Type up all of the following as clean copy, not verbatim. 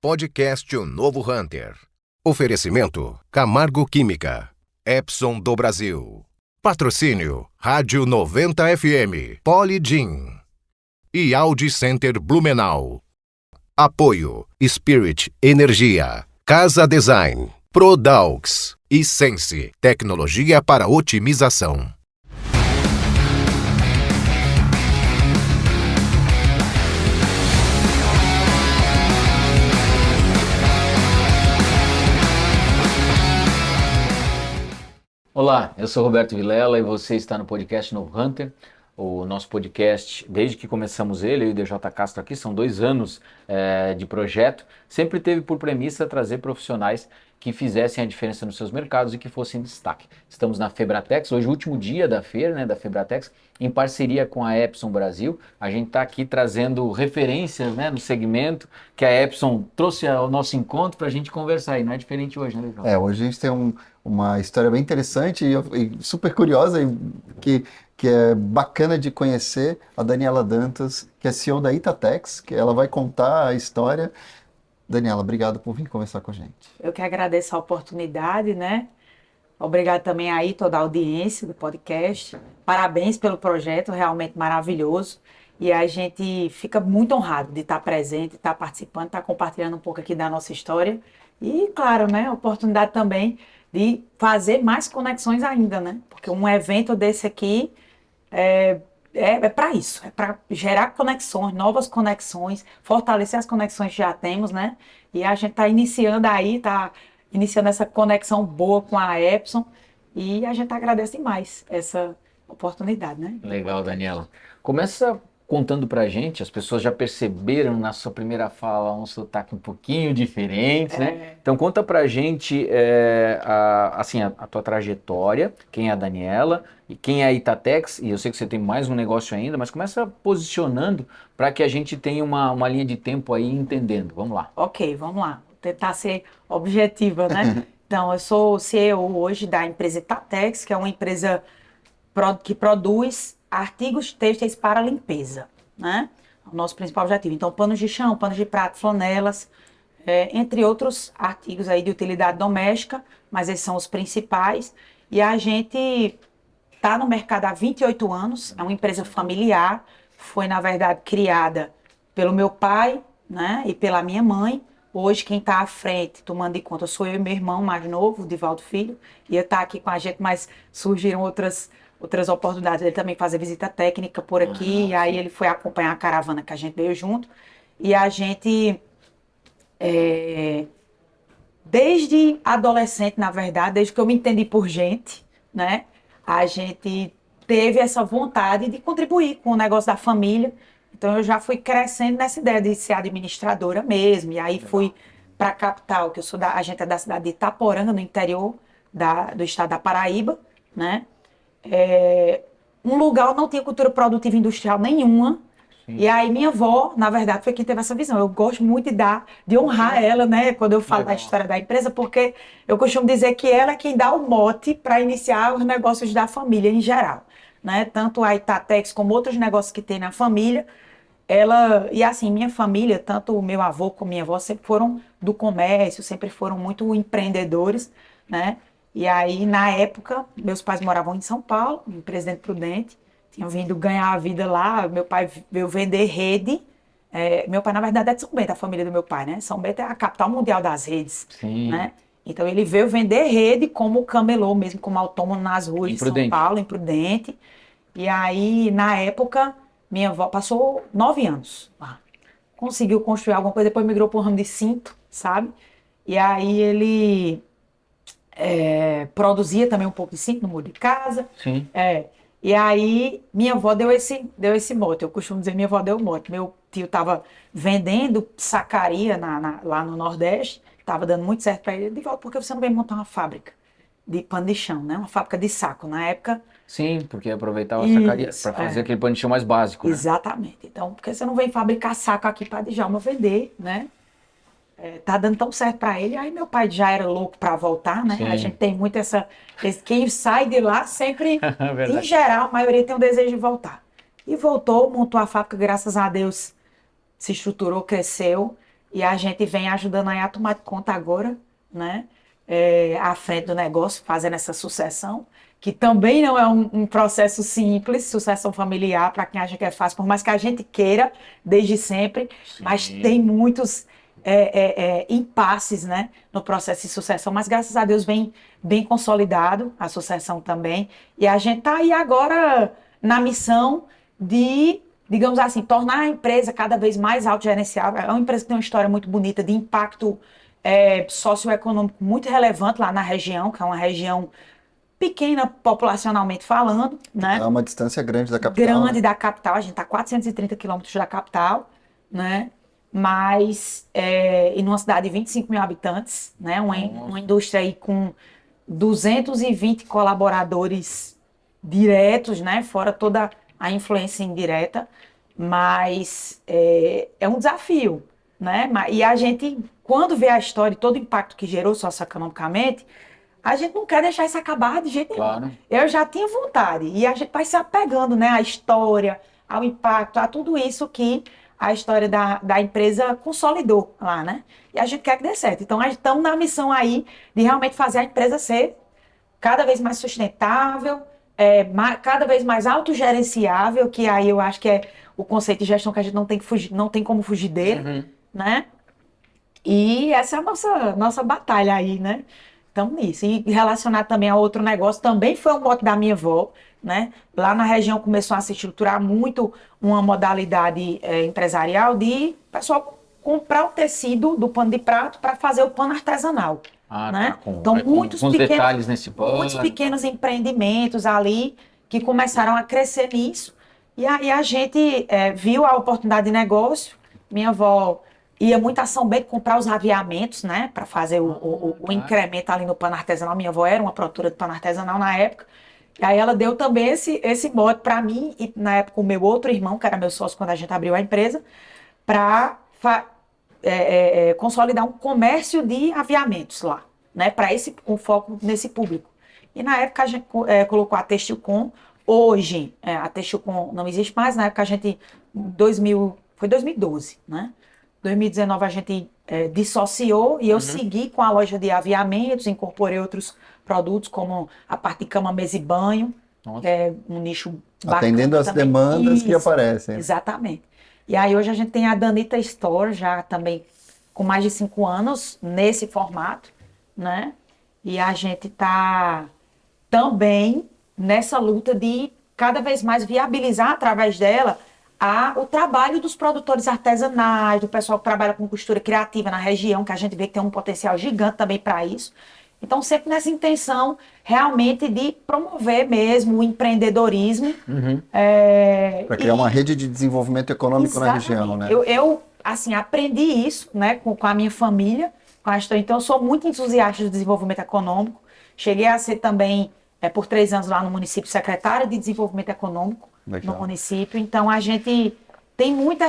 Podcast O Novo Hunter. Oferecimento Camargo Química. Epson do Brasil. Patrocínio Rádio 90 FM. Polygen. E Audi Center Blumenau. Apoio Spirit Energia. Casa Design. Prodaux. E Sense. Tecnologia para otimização. Olá, eu sou Roberto Vilela e você está no podcast Novo Hunter. O nosso podcast, desde que começamos ele, eu e o DJ Castro aqui, são 2 anos de projeto, sempre teve por premissa trazer profissionais que fizessem a diferença nos seus mercados e que fossem destaque. Estamos na Febratex, hoje é o último dia da feira, da Febratex, em parceria com a Epson Brasil. A gente está aqui trazendo referências no segmento que a Epson trouxe ao nosso encontro para a gente conversar, e não é diferente hoje, né, João? Hoje a gente tem uma história bem interessante e super curiosa e que é bacana de conhecer, a Daniela Dantas, que é CEO da Itatex, que ela vai contar a história. Daniela, obrigado por vir conversar com a gente. Eu que agradeço a oportunidade, Obrigado também aí toda a audiência do podcast. Parabéns pelo projeto, realmente maravilhoso. E a gente fica muito honrado de estar presente, estar participando, estar compartilhando um pouco aqui da nossa história. E, claro, a oportunidade também de fazer mais conexões ainda, Porque um evento desse aqui é para isso, é para gerar conexões, novas conexões, fortalecer as conexões que já temos, E a gente está iniciando essa conexão boa com a Epson e a gente agradece demais essa oportunidade, Legal, Daniela. Começa contando pra gente, as pessoas já perceberam na sua primeira fala um sotaque um pouquinho diferente, Então conta pra gente a tua trajetória, quem é a Daniela e quem é a Itatex, e eu sei que você tem mais um negócio ainda, mas começa posicionando para que a gente tenha uma linha de tempo aí entendendo. Vamos lá. Ok, vamos lá. Vou tentar ser objetiva, Então, eu sou CEO hoje da empresa Itatex, que é uma empresa que produz artigos têxteis para limpeza, O nosso principal objetivo. Então, panos de chão, panos de prato, flanelas, entre outros artigos aí de utilidade doméstica, mas esses são os principais. E a gente está no mercado há 28 anos, é uma empresa familiar, foi, na verdade, criada pelo meu pai, e pela minha mãe. Hoje, quem está à frente, tomando de conta, sou eu e meu irmão mais novo, Divaldo Filho, ia estar aqui com a gente, mas surgiram outras oportunidades. Ele também fazer visita técnica por aqui, e aí ele foi acompanhar a caravana que a gente veio junto. E a gente, desde adolescente, na verdade, desde que eu me entendi por gente, a gente teve essa vontade de contribuir com o negócio da família. Então eu já fui crescendo nessa ideia de ser administradora mesmo, e aí fui para a capital, que a gente é da cidade de Itaporanga, no interior do estado da Paraíba, um lugar onde não tinha cultura produtiva industrial nenhuma. Sim. E aí minha avó, na verdade, foi quem teve essa visão. Eu gosto muito de honrar ela, quando eu falo da história da empresa, porque eu costumo dizer que ela é quem dá o mote para iniciar os negócios da família em geral, Tanto a Itatex como outros negócios que tem na família. E assim, minha família, tanto o meu avô como minha avó, sempre foram do comércio, sempre foram muito empreendedores, E aí, na época, meus pais moravam em São Paulo, em Presidente Prudente, tinham vindo ganhar a vida lá. Meu pai veio vender rede. Meu pai, na verdade, é de São Bento, a família do meu pai, São Bento é a capital mundial das redes, Sim. Então, ele veio vender rede como camelô mesmo, como autônomo nas ruas de São Paulo, em Prudente. E aí, na época, minha avó passou 9 anos lá. Conseguiu construir alguma coisa, depois migrou para o ramo de cinto, sabe? E aí, ele produzia também um pouco de cinto no muro de casa. Sim. E aí, minha avó deu esse mote. Eu costumo dizer, minha avó deu o mote. Meu tio estava vendendo sacaria lá no Nordeste, estava dando muito certo para ele. De volta, por que você não vem montar uma fábrica de pano de chão, Uma fábrica de saco. Na época... Sim, porque aproveitava a sacaria para fazer aquele pano de chão mais básico, Exatamente. Então, por que você não vem fabricar saco aqui para Djalma vender, tá dando tão certo para ele. Aí meu pai já era louco para voltar, Sim. A gente tem muito quem sai de lá sempre, em geral, a maioria tem o desejo de voltar. E voltou, montou a fábrica, graças a Deus, se estruturou, cresceu. E a gente vem ajudando aí a tomar conta agora, né? À frente do negócio, fazendo essa sucessão, que também não é um processo simples, sucessão familiar, para quem acha que é fácil, por mais que a gente queira, desde sempre, mas tem muitos impasses, né, no processo de sucessão, mas graças a Deus vem bem consolidado a sucessão também, e a gente está aí agora na missão de, digamos assim, tornar a empresa cada vez mais autogerenciável. É uma empresa que tem uma história muito bonita de impacto socioeconômico muito relevante lá na região, que é uma região pequena populacionalmente falando, né? É uma distância grande da capital. Grande, né? da capital, a gente está a 430 quilômetros da capital, né? Mas em uma cidade de 25 mil habitantes, né? Uma indústria aí com 220 colaboradores diretos, né? Fora toda a influência indireta, mas é um desafio, né? E a gente, quando vê a história e todo o impacto que gerou socioeconomicamente, a gente não quer deixar isso acabar de jeito nenhum. Claro. Eu já tinha vontade, e a gente vai se apegando, né, à história, ao impacto, a tudo isso que a história da empresa consolidou lá, né? E a gente quer que dê certo. Então, nós estamos na missão aí de realmente fazer a empresa ser cada vez mais sustentável, cada vez mais autogerenciável, que aí eu acho que é o conceito de gestão que a gente não tem que fugir, não tem como fugir dele, né? E essa é a nossa batalha aí, né? Estamos nisso. E relacionado também a outro negócio, também foi um mote da minha avó, né? Lá na região começou a se estruturar muito uma modalidade empresarial de o pessoal comprar o tecido do pano de prato para fazer o pano artesanal. Né? Tá, Então, muitos com os detalhes nesse pano. muitos pequenos empreendimentos ali que começaram a crescer nisso. E aí a gente viu a oportunidade de negócio. Minha avó ia muito a São Bento comprar os aviamentos, né? Para fazer o incremento ali no pano artesanal. Minha avó era uma produtora de pano artesanal na época. E aí ela deu também esse mote para mim e na época o meu outro irmão, que era meu sócio quando a gente abriu a empresa, para consolidar um comércio de aviamentos lá, né? Para um foco nesse público. E na época a gente colocou a Textilcom. Hoje a Textilcom não existe mais. Na época a gente, foi 2012, né? 2019 a gente dissociou e eu segui com a loja de aviamentos, incorporei outros produtos como a parte de cama, mesa e banho, que é um nicho bacana Atendendo as também. demandas que aparecem. Exatamente. E aí hoje a gente tem a Danita Store já também com mais de 5 anos nesse formato, né? E a gente está também nessa luta de cada vez mais viabilizar através dela o trabalho dos produtores artesanais, do pessoal que trabalha com costura criativa na região, que a gente vê que tem um potencial gigante também para isso. Então, sempre nessa intenção realmente de promover mesmo o empreendedorismo. Para criar uma rede de desenvolvimento econômico na região, né? Eu assim, aprendi isso, né, com a minha família, com a história. Então, eu sou muito entusiasta do desenvolvimento econômico. Cheguei a ser também, por 3 anos lá no município, secretária de desenvolvimento econômico. Legal. No município. Então, a gente tem muito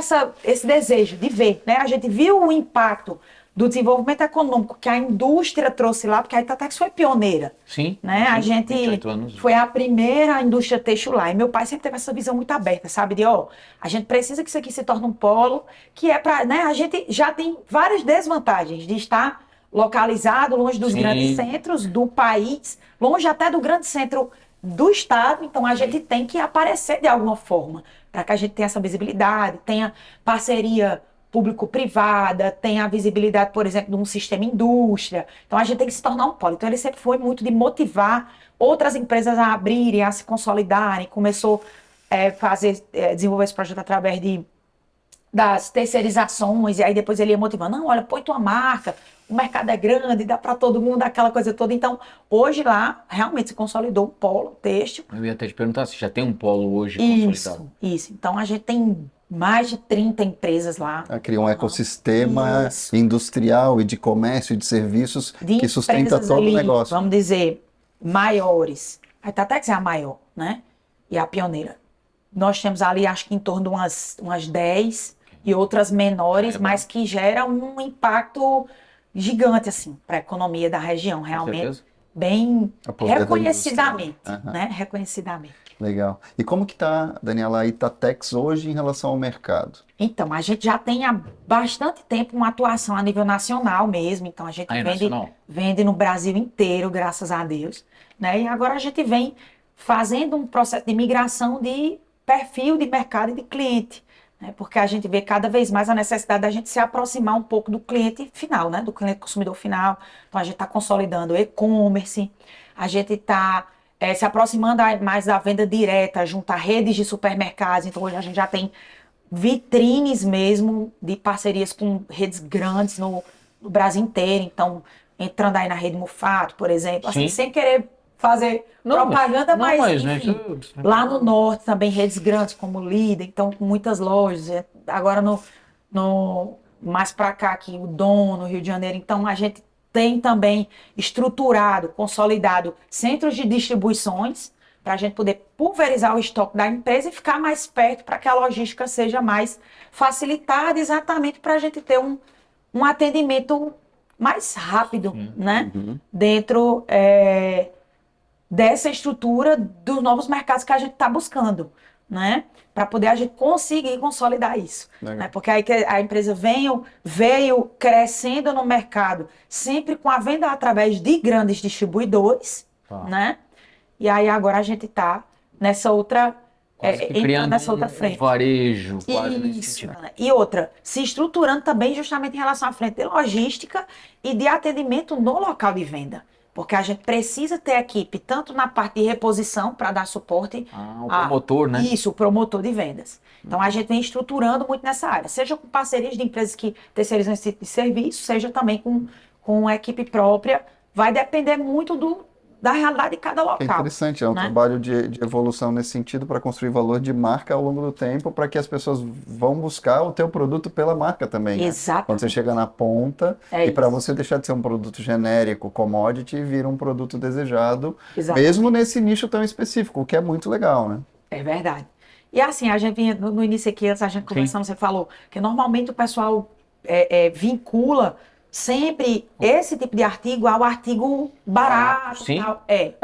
esse desejo de ver, né? A gente viu o impacto do desenvolvimento econômico que a indústria trouxe lá, porque a Itatex foi pioneira. Sim. Né? A gente foi a primeira indústria têxtil lá. E meu pai sempre teve essa visão muito aberta, sabe? De, a gente precisa que isso aqui se torne um polo, que é para, né? A gente já tem várias desvantagens de estar localizado longe dos grandes centros do país, longe até do grande centro do estado. Então a gente tem que aparecer de alguma forma para que a gente tenha essa visibilidade, tenha parceria público-privada, tenha a visibilidade, por exemplo, de um sistema indústria. Então a gente tem que se tornar um polo. Então ele sempre foi muito de motivar outras empresas a abrirem, a se consolidarem. Começou a desenvolver esse projeto através das terceirizações, e aí depois ele ia motivando, não, olha, põe tua marca, o mercado é grande, dá para todo mundo, aquela coisa toda. Então, hoje lá, realmente se consolidou um polo têxtil. Eu ia até te perguntar se já tem um polo hoje consolidado. Isso. Então, a gente tem mais de 30 empresas lá. Cria um ecossistema industrial e de comércio e de serviços que sustenta todo o negócio. Vamos dizer, maiores. A Itatex é a maior, né? E a pioneira. Nós temos ali, acho que em torno de umas 10 e outras menores, mas que geram um impacto gigante, assim, para a economia da região, realmente. Bem reconhecidamente, né? Reconhecidamente. Legal. E como que tá, Daniela, a Itatex hoje em relação ao mercado? Então, a gente já tem há bastante tempo uma atuação a nível nacional mesmo. Então, a gente Aí, vende, nacional. vende no Brasil inteiro, graças a Deus, né? E agora a gente vem fazendo um processo de migração de perfil de mercado e de cliente, né? Porque a gente vê cada vez mais a necessidade da gente se aproximar um pouco do cliente final, né? Do cliente consumidor final. Então, a gente está consolidando o e-commerce, a gente está se aproximando mais da venda direta, junto a redes de supermercados. Então, hoje a gente já tem vitrines mesmo de parcerias com redes grandes no Brasil inteiro. Então, entrando aí na rede Mufato, por exemplo, assim, Sim. sem querer fazer Não, propaganda, não, mas né, enfim, lá no norte também redes grandes como Líder, então com muitas lojas. Agora mais para cá aqui, o Dom, no Rio de Janeiro. Então, a gente tem também estruturado, consolidado centros de distribuições para a gente poder pulverizar o estoque da empresa e ficar mais perto para que a logística seja mais facilitada, exatamente para a gente ter um atendimento mais rápido, né? Dentro dessa estrutura dos novos mercados que a gente está buscando, né? Para poder a gente conseguir consolidar isso. Legal. Né? Porque aí que a empresa veio crescendo no mercado, sempre com a venda através de grandes distribuidores, Tá. né? E aí agora a gente está nessa outra, Quase que entrando criando nessa outra um frente. varejo, quase nesse Isso, sentido. Ana. E outra, se estruturando também justamente em relação à frente de logística e de atendimento no local de venda. Porque a gente precisa ter equipe tanto na parte de reposição para dar suporte O promotor, né? Isso, o promotor de vendas. Então a gente vem estruturando muito nessa área, seja com parcerias de empresas que terceirizam esse tipo de serviço, seja também com a equipe própria. Vai depender muito da realidade de cada É local. interessante, é um né? trabalho de evolução nesse sentido para construir valor de marca ao longo do tempo, para que as pessoas vão buscar o teu produto pela marca também, né? Exatamente. Quando você chega na ponta, É e para isso. você deixar de ser um produto genérico, commodity, e vira um produto desejado, Exatamente. mesmo nesse nicho tão específico, o que é muito legal, né? É verdade. E assim, a gente vinha no início aqui, antes a gente conversando, você falou que normalmente o pessoal vincula sempre esse tipo de artigo ao artigo barato. Sim. Tal.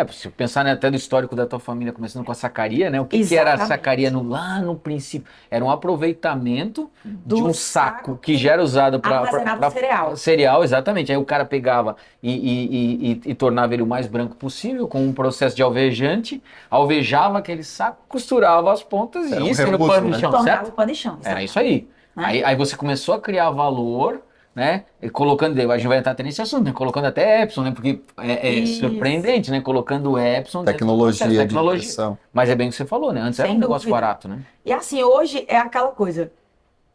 Se pensar, né, até do histórico da tua família, começando com a sacaria, né? O que era a Exatamente. sacaria lá no princípio? Era um aproveitamento de Do um saco saco que já era usado para armazenava cereal. cereal, exatamente. Aí o cara pegava e tornava ele o mais branco possível, com um processo de alvejante, alvejava aquele saco, costurava as pontas Era e um isso era o rebuço, pano né? de chão, Tornava certo? o pano de chão. Era isso aí. Né? Aí você começou a criar valor, né? E colocando, a gente vai entrar até nesse assunto, né? Colocando até Epson, né? Porque é Isso. surpreendente, né? Colocando Epson dentro do Tecnologia processo, de impressão. Mas é bem o que você falou, né? Antes era Sem um negócio dúvida. barato, né? E assim, hoje é aquela coisa,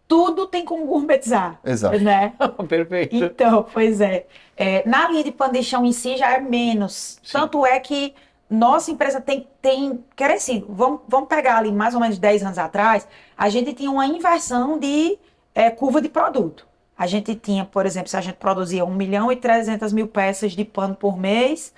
tudo tem como gourmetizar. Exato. Né? Perfeito. Então, pois é. Na linha de pano de chão em si já é menos. Sim. Tanto é que nossa empresa tem crescido. Vamos pegar ali mais ou menos 10 anos atrás, a gente tinha uma inversão de curva de produto. A gente tinha, por exemplo, se a gente produzia 1.300.000 peças de pano por mês,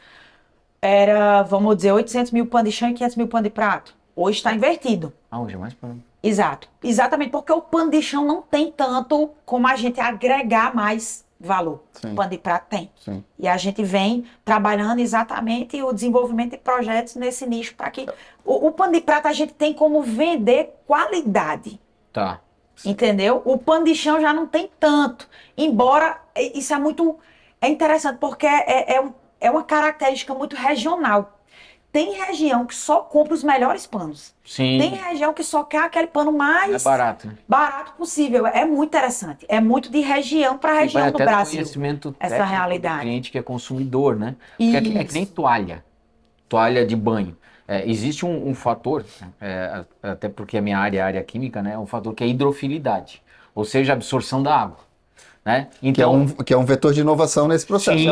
era, vamos dizer, 800.000 pano de chão e 500.000 pano de prato. Hoje está invertido. Hoje é mais para... Exato. Exatamente porque o pano de chão não tem tanto como a gente agregar mais valor. Sim. O pano de prato tem. Sim. E a gente vem trabalhando exatamente o desenvolvimento de projetos nesse nicho para que o pano de prato a gente tem como vender qualidade. Tá. Entendeu? O pano de chão já não tem tanto. Embora isso é interessante porque é uma característica muito regional. Tem região que só compra os melhores panos. Sim. Tem região que só quer aquele pano mais É barato, né? barato possível. É muito interessante. É muito de região para E vai região do até do Brasil. conhecimento Essa técnico realidade. do cliente que é consumidor, né? Porque é que nem Isso. toalha de banho. Existe um fator, até porque a minha área química, né? É um fator que é a hidrofilidade, ou seja, a absorção da água, né? Então, Que é um vetor de inovação nesse processo. Sim,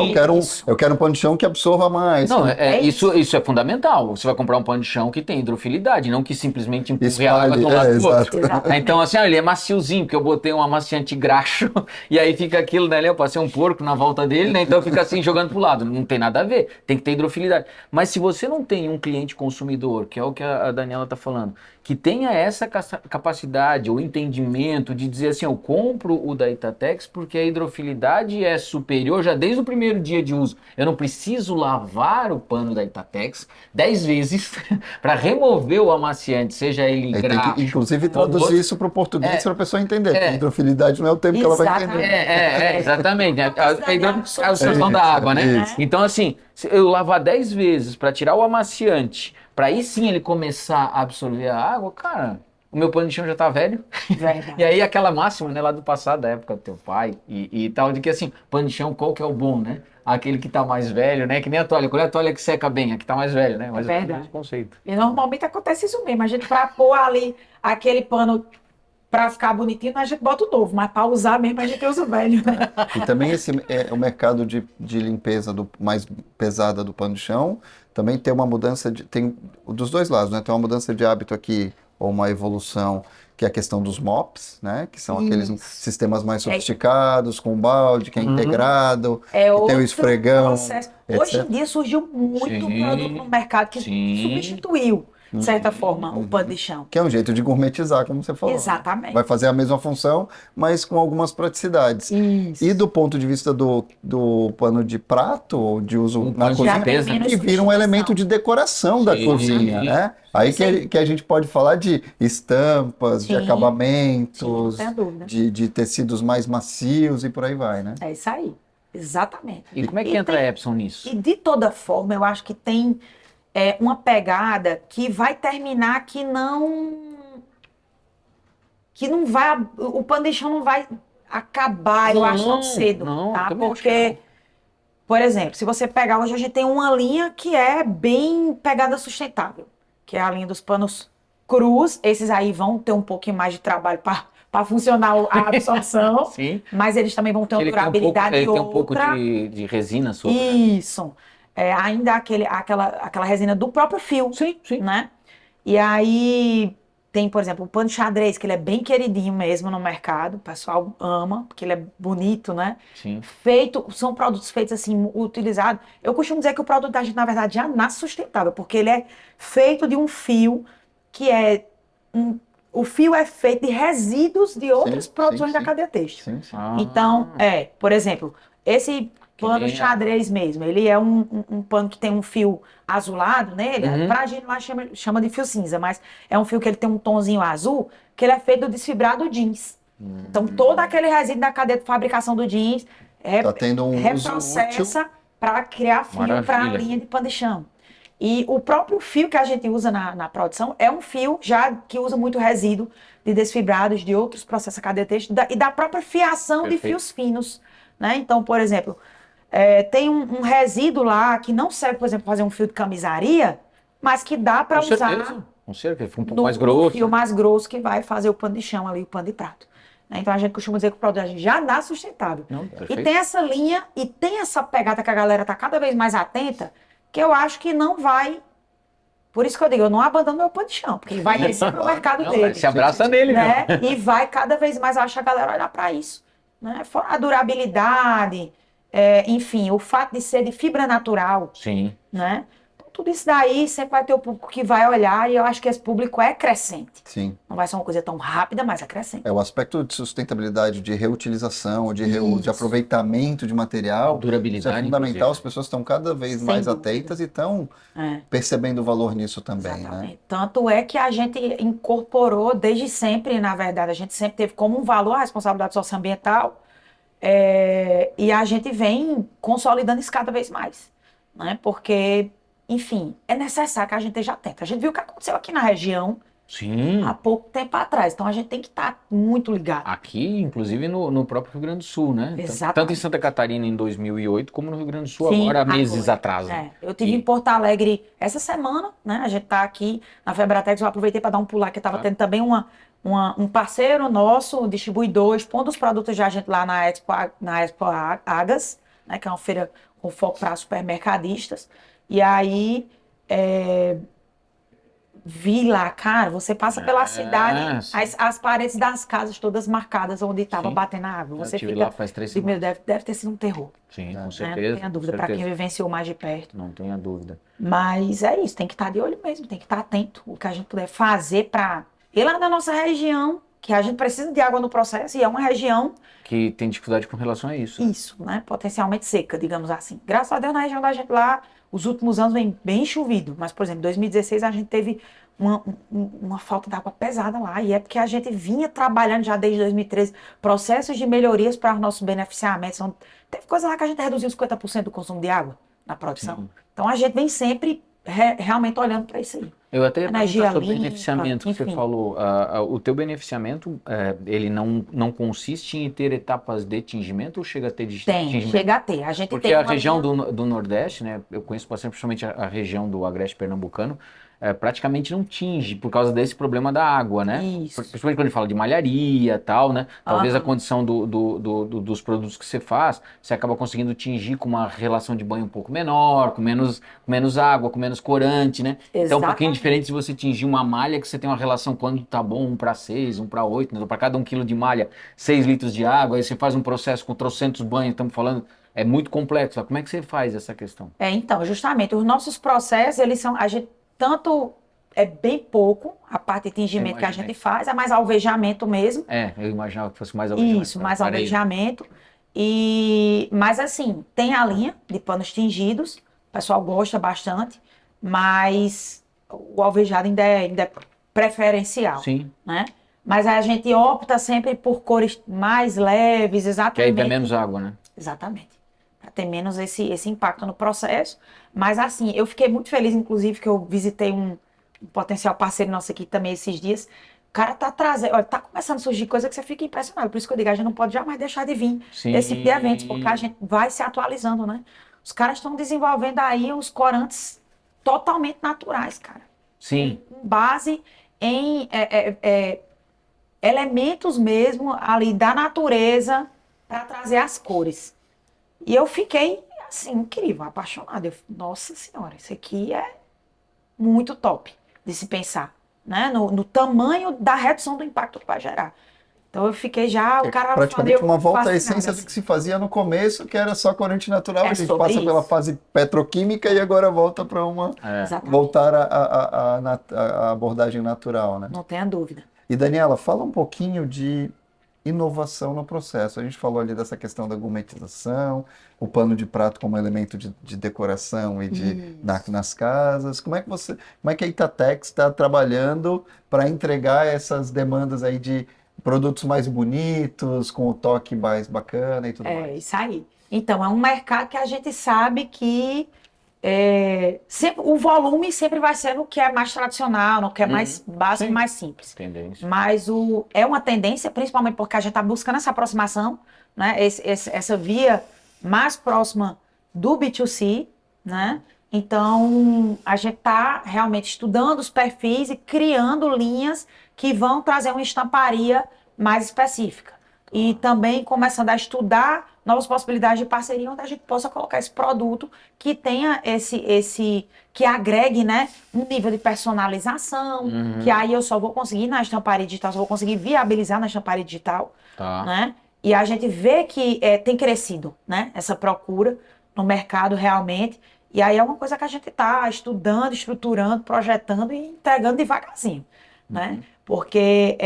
Eu quero um pano de chão que absorva mais. não, É isso é fundamental. Você vai comprar um pano de chão que tem hidrofilidade, não que simplesmente empurre a água Espalhe, de um lado pro exato. outro. Exato. Então, assim, ele é maciozinho, porque eu botei um amaciante graxo, e aí fica aquilo, né? Eu passei um porco na volta dele, né? Então fica assim, jogando pro lado. Não tem nada a ver, tem que ter hidrofilidade. Mas se você não tem um cliente consumidor, que é o que a Daniela tá falando, que tenha essa capacidade ou entendimento de dizer assim, eu compro o da Itatex porque a hidrofilidade é superior já desde o primeiro dia de uso. Eu não preciso lavar o pano da Itatex 10 vezes para remover o amaciante, seja ele Aí tem graxo. que, inclusive, ou traduzir outro. isso para o português para a pessoa entender. É. Que hidrofilidade não é o termo que ela vai entender. Exatamente. A absorção da água, né? Isso. Então, assim, se eu lavar 10 vezes para tirar o amaciante, para aí sim ele começar a absorver a água, cara, o meu pano de chão já tá velho. Verdade. E aí aquela máxima, né, lá do passado, da época do teu pai e tal, de que assim, pano de chão, qual que é o bom, né? Aquele que tá mais velho, né? Que nem a toalha. Qual é a toalha que seca bem? A que tá mais velho, né? Mas É verdade. esse conceito. E normalmente acontece isso mesmo. A gente, para pôr ali aquele pano para ficar bonitinho, a gente bota o novo, mas para usar mesmo a gente usa o velho, né? E também o mercado de limpeza mais pesada do pano de chão também tem uma mudança tem dos dois lados, né? Tem uma mudança de hábito aqui, ou uma evolução, que é a questão dos mops, né? Que são aqueles sistemas mais sofisticados, com balde, que é integrado, É que tem o outro esfregão, processo. Hoje em etc. dia surgiu muito Sim. produto no mercado que Sim. substituiu, de certa forma, o pano de chão. Que é um jeito de gourmetizar, como você falou. Exatamente. Vai fazer a mesma função, mas com algumas praticidades. Isso. E do ponto de vista do pano de prato, ou de uso na pano de cozinha, limpeza, né? que vira um elemento de decoração da Sim. cozinha, né? Aí Sim. que a gente pode falar de estampas, de Sim. acabamentos, Sim, não tenha dúvida. de tecidos mais macios e por aí vai, né? É isso aí. Exatamente. E como é que E entra a tem- Epson nisso? E de toda forma, eu acho que tem uma pegada que vai terminar que não vai, o pano de chão não vai acabar, eu acho, tão cedo, não, tá? também acho que Porque, por exemplo, se você pegar hoje, a gente tem uma linha que é bem pegada sustentável, que é a linha dos panos crus. Esses aí vão ter um pouquinho mais de trabalho para funcionar a absorção, Sim. mas eles também vão ter uma Ele tem um pouco, durabilidade ele tem um pouco outra. de resina sobre. Né? Isso. Ainda aquela resina do próprio fio, Sim, sim. né? E aí tem, por exemplo, o pano xadrez, que ele é bem queridinho mesmo no mercado, o pessoal ama, porque ele é bonito, né? Sim. São produtos feitos assim, utilizados. Eu costumo dizer que o produto da gente, na verdade, já nasce sustentável, porque ele é feito de um fio que o fio é feito de resíduos de outras Sim, produções sim, da sim. cadeia têxtil. Sim, sim. Então, por exemplo, esse pano nem xadrez mesmo, ele é um pano que tem um fio azulado nele, pra gente lá chama de fio cinza, mas é um fio que ele tem um tonzinho azul, que ele é feito do desfibrado jeans. Então, todo aquele resíduo da cadeia de fabricação do jeans Tá tendo um uso reprocessa para criar fio para a Maravilha. linha de pano de chão. E o próprio fio que a gente usa na produção é um fio já que usa muito resíduo de desfibrados, de outros processos cadeia têxtil e da própria fiação de Perfeito. fios finos, né? Então, por exemplo, tem um resíduo lá que não serve, por exemplo, para fazer um fio de camisaria, mas que dá para Com usar certeza. Com certeza. Fica um pouco no mais grosso. fio mais grosso que vai fazer o pano de chão ali, o pano de prato. Né? Então a gente costuma dizer que o produto da gente já dá sustentável. Não, E perfeito. tem essa linha e tem essa pegada que a galera tá cada vez mais atenta, que eu acho que não vai. Por isso que eu digo, eu não abandono meu pano de chão, porque ele vai descer pro mercado Não, dele. se abraça nele, Né? né? E vai cada vez mais, eu acho, a galera olhar para isso. Né? Fora a durabilidade, enfim, o fato de ser de fibra natural, Sim. né? Então, tudo isso daí sempre vai ter o público que vai olhar e eu acho que esse público é crescente. Sim. Não vai ser uma coisa tão rápida, mas é crescente. É o aspecto de sustentabilidade, de reutilização, de reuso, de Isso. aproveitamento de material. Isso Durabilidade. é fundamental, inclusive. as pessoas estão cada vez Sem mais dúvida. atentas e estão É, percebendo o valor nisso também, né? exatamente. Tanto é que a gente incorporou desde sempre, na verdade, a gente sempre teve como um valor a responsabilidade socioambiental, e a gente vem consolidando isso cada vez mais, né? Porque, enfim, é necessário que a gente esteja atento. A gente viu o que aconteceu aqui na região Sim. há pouco tempo atrás, então a gente tem que estar muito ligado. Aqui, inclusive, no próprio Rio Grande do Sul, né? Exatamente. Tanto em Santa Catarina em 2008, como no Rio Grande do Sul Sim, agora, meses agora. atrás. Né? Eu tive em Porto Alegre essa semana, né? A gente tá aqui na Febratex, eu aproveitei para dar um pular, que estava tendo também um parceiro nosso, um distribuidor, expondo os produtos da gente lá na Expo Agas, né? Que é uma feira com foco para supermercadistas. E aí vi lá, cara, você passa pela cidade, sim. as paredes das casas todas marcadas onde estava Sim. batendo a água. Eu Você estive fica, lá faz 3 digo, meu, semanas. deve ter sido um terror, Sim, com né? Não certeza. tenha dúvida, Com para quem certeza. vivenciou mais de perto. Não tenha dúvida. Mas é isso, tem que estar de olho mesmo, tem que estar atento. O que a gente puder fazer para... E lá na nossa região, que a gente precisa de água no processo, e é uma região, Que tem dificuldade com relação a isso. isso, né? Potencialmente seca, digamos assim. Graças a Deus, na região da gente lá, os últimos anos vem bem chovido. Mas, por exemplo, em 2016 a gente teve uma falta d'água pesada lá. E é porque a gente vinha trabalhando já desde 2013 processos de melhorias para os nossos beneficiamentos. Então, teve coisa lá que a gente reduziu 50% do consumo de água na produção. Sim. Então, a gente vem sempre realmente olhando para isso aí. Eu até ia Energia perguntar sobre limpa, beneficiamento que você enfim. falou. O teu beneficiamento, ele não consiste em ter etapas de tingimento ou chega a ter de Tem, tingimento? chega a ter. A gente Porque tem a uma região linha- do Nordeste, né, eu conheço bastante, principalmente a região do Agreste Pernambucano, praticamente não tinge por causa desse problema da água, né? Isso. Principalmente quando a gente fala de malharia e tal, né? Talvez a Aham. condição dos produtos que você faz, você acaba conseguindo tingir com uma relação de banho um pouco menor, com menos água, com menos corante, né? Então, um pouquinho Exatamente. diferente se você tingir uma malha, que você tem uma relação quando tá bom, 1:6, 1:8, né? Para cada 1 quilo de malha, 6 litros de água, aí você faz um processo com trocentos banhos, estamos falando, é muito complexo. Como é que você faz essa questão? Então, justamente, os nossos processos, eles são, a gente, tanto é bem pouco a parte de tingimento que a imaginei. gente faz, é mais alvejamento mesmo. Eu imaginava que fosse mais alvejamento. Isso, mais Areia. alvejamento. Mas assim, tem a linha de panos tingidos, o pessoal gosta bastante, mas o alvejado ainda é preferencial, Sim, né? Mas a gente opta sempre por cores mais leves, que aí exatamente. vai menos água, né? Exatamente. Para ter menos esse impacto no processo. Mas assim, eu fiquei muito feliz, inclusive, que eu visitei um potencial parceiro nosso aqui também esses dias. O cara tá trazendo, olha, tá começando a surgir coisa que você fica impressionado. Por isso que eu digo, a gente não pode jamais deixar de vir Sim. esse tipo de eventos, porque a gente vai se atualizando, né? Os caras estão desenvolvendo aí os corantes totalmente naturais, cara. Sim. Com base em elementos mesmo ali da natureza para trazer as cores. E eu fiquei, assim, incrível, apaixonada. Nossa Senhora, isso aqui é muito top de se pensar, né? No tamanho da redução do impacto que vai gerar. Então eu fiquei já, o cara Praticamente uma volta à fascinado, essência do assim. que se fazia no começo, que era só corante natural. É A gente sobre passa pela isso. fase petroquímica e agora volta para uma Exatamente. voltar à abordagem natural, né? Não tenha dúvida. E Daniela, fala um pouquinho de inovação no processo. A gente falou ali dessa questão da gourmetização, o pano de prato como elemento de decoração e nas casas. Como é que a Itatex está trabalhando para entregar essas demandas aí de produtos mais bonitos, com o toque mais bacana e tudo É mais? isso aí. Então, é um mercado que a gente sabe que sempre, o volume sempre vai ser no que é mais tradicional, no que é mais básico, Sim. mais simples. Tendência. Mas é uma tendência, principalmente porque a gente está buscando essa aproximação, né? Essa via mais próxima do B2C, né? Então, a gente está realmente estudando os perfis e criando linhas que vão trazer uma estamparia mais específica. E também começando a estudar novas possibilidades de parceria, onde a gente possa colocar esse produto que tenha que agregue, né, um nível de personalização, que aí eu só vou conseguir na estamparia digital, só vou conseguir viabilizar na estamparia digital, Tá. né? E a gente vê que tem crescido, né, essa procura no mercado realmente. E aí é uma coisa que a gente está estudando, estruturando, projetando e entregando devagarzinho, né? Porque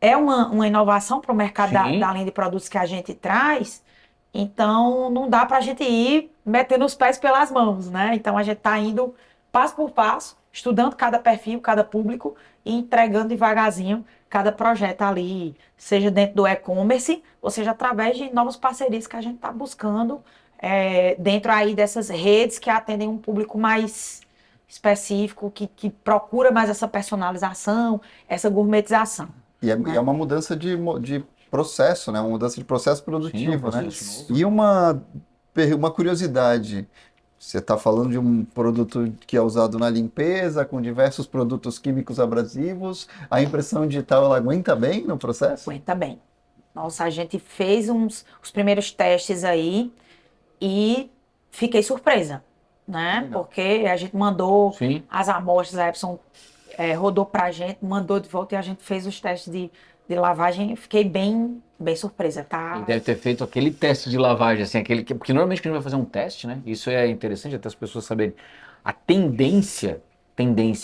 é uma inovação para o mercado Sim. da linha de produtos que a gente traz, então não dá para a gente ir metendo os pés pelas mãos, né? Então a gente está indo passo por passo, estudando cada perfil, cada público e entregando devagarzinho cada projeto ali, seja dentro do e-commerce, ou seja através de novas parcerias que a gente está buscando dentro aí dessas redes que atendem um público mais específico, que procura mais essa personalização, essa gourmetização. E é uma mudança de processo, né? Uma mudança de processo produtivo, né? processo novo. E uma curiosidade, você está falando de um produto que é usado na limpeza, com diversos produtos químicos abrasivos. A impressão digital, ela aguenta bem no processo? Aguenta bem. Nossa, a gente fez os primeiros testes aí e fiquei surpresa. né? Legal. Porque a gente mandou Sim. as amostras, a Epson rodou pra gente, mandou de volta e a gente fez os testes de lavagem. Eu fiquei bem surpresa, tá? Ele deve ter feito aquele teste de lavagem, assim, porque normalmente quando a gente vai fazer um teste, né? Isso é interessante até as pessoas saberem. A tendência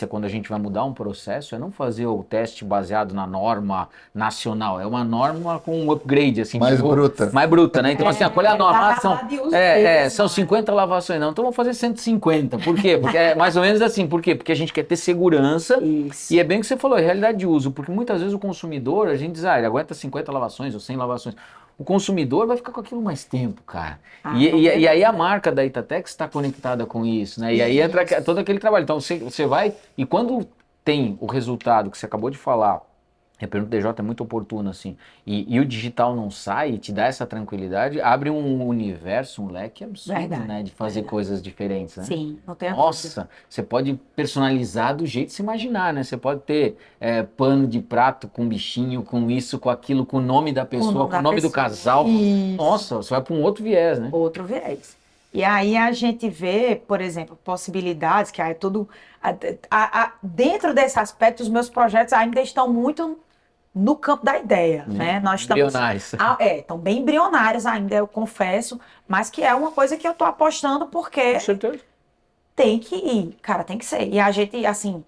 quando a gente vai mudar um processo é não fazer o teste baseado na norma nacional, é uma norma com um upgrade, assim, Mais tipo, bruta. mais bruta, né? Então, assim, qual é a norma? da Ah, são, de uso deles, são né? 50 lavações, não, então vamos fazer 150. Por quê? Porque é mais ou menos assim, por quê? Porque a gente quer ter segurança. Isso. E é bem o que você falou, é realidade de uso, porque muitas vezes o consumidor, a gente diz, ele aguenta 50 lavações ou 100 lavações. O consumidor vai ficar com aquilo mais tempo, cara. E aí a marca da Itatex está conectada com isso, né? E aí entra todo aquele trabalho. Então você vai, e quando tem o resultado que você acabou de falar, a pergunta do DJ é muito oportuna, assim, e o digital não sai e te dá essa tranquilidade, abre um universo, um leque absurdo, Verdade, né? De fazer coisas diferentes, né? Sim, não tem a dúvida. Nossa, você pode personalizar do jeito que você imaginar, né? Você pode ter pano de prato com bichinho, com isso, com aquilo, com o nome da pessoa, com o nome do casal. Isso. Nossa, você vai para um outro viés, né? Outro viés. E aí a gente vê, por exemplo, possibilidades, que aí é tudo. Dentro desse aspecto, os meus projetos ainda estão muito no campo da ideia, né? Nós estamos. Embrionários. Estão bem embrionários ainda, eu confesso, mas que é uma coisa que eu tô apostando porque Com certeza. tem que ir, cara, tem que ser. E a gente, assim,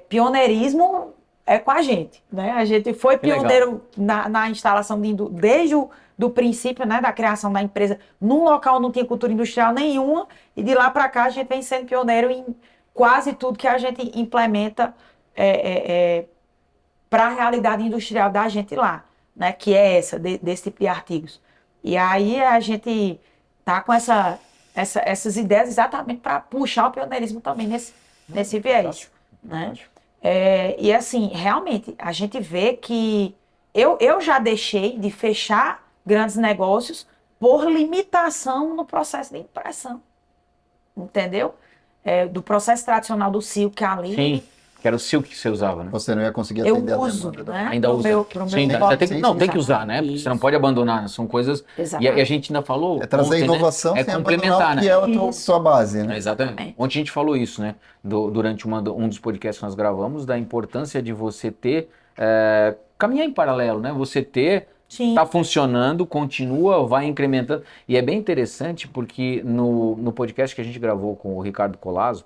pioneirismo é com a gente, né? A gente foi Que legal. pioneiro na instalação desde do princípio, né, da criação da empresa, num local onde não tinha cultura industrial nenhuma, e de lá para cá a gente vem sendo pioneiro em quase tudo que a gente implementa para a realidade industrial da gente lá, né? Que é desse tipo de artigos. E aí a gente tá com essas ideias exatamente para puxar o pioneirismo também nesse viés, né? E assim, realmente, a gente vê que eu já deixei de fechar grandes negócios por limitação no processo de impressão, entendeu? Do processo tradicional do silk ali, Sim, que era o silk que você usava, né? Você não ia conseguir eu atender a uso, demanda. né? Ainda pro usa. meu- pro meu Sim, negócio. tem que usar, né? Porque você não pode abandonar, né? São coisas. E Exatamente. a gente ainda falou. É trazer ontem, né? inovação É sem complementar, abandonar o que né? é a sua base, né? Exatamente. Ontem a gente falou isso, né? Durante um dos podcasts que nós gravamos, da importância de você ter. Caminhar em paralelo, né? Você ter. Sim. Tá funcionando, continua, vai incrementando. E é bem interessante porque no podcast que a gente gravou com o Ricardo Colasso,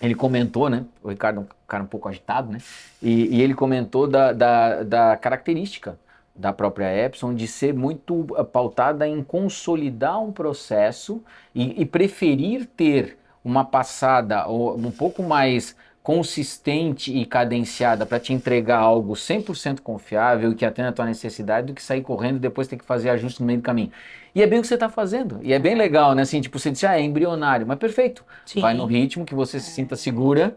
ele comentou, né? O Ricardo é um cara um pouco agitado, né? E ele comentou da característica da própria Epson de ser muito pautada em consolidar um processo e preferir ter uma passada um pouco mais consistente e cadenciada para te entregar algo 100% confiável e que atenda a tua necessidade do que sair correndo e depois ter que fazer ajustes no meio do caminho. E é bem o que você está fazendo. E é bem legal, né? Assim, tipo, você disse, é embrionário, mas perfeito. Sim. Vai no ritmo que você se sinta segura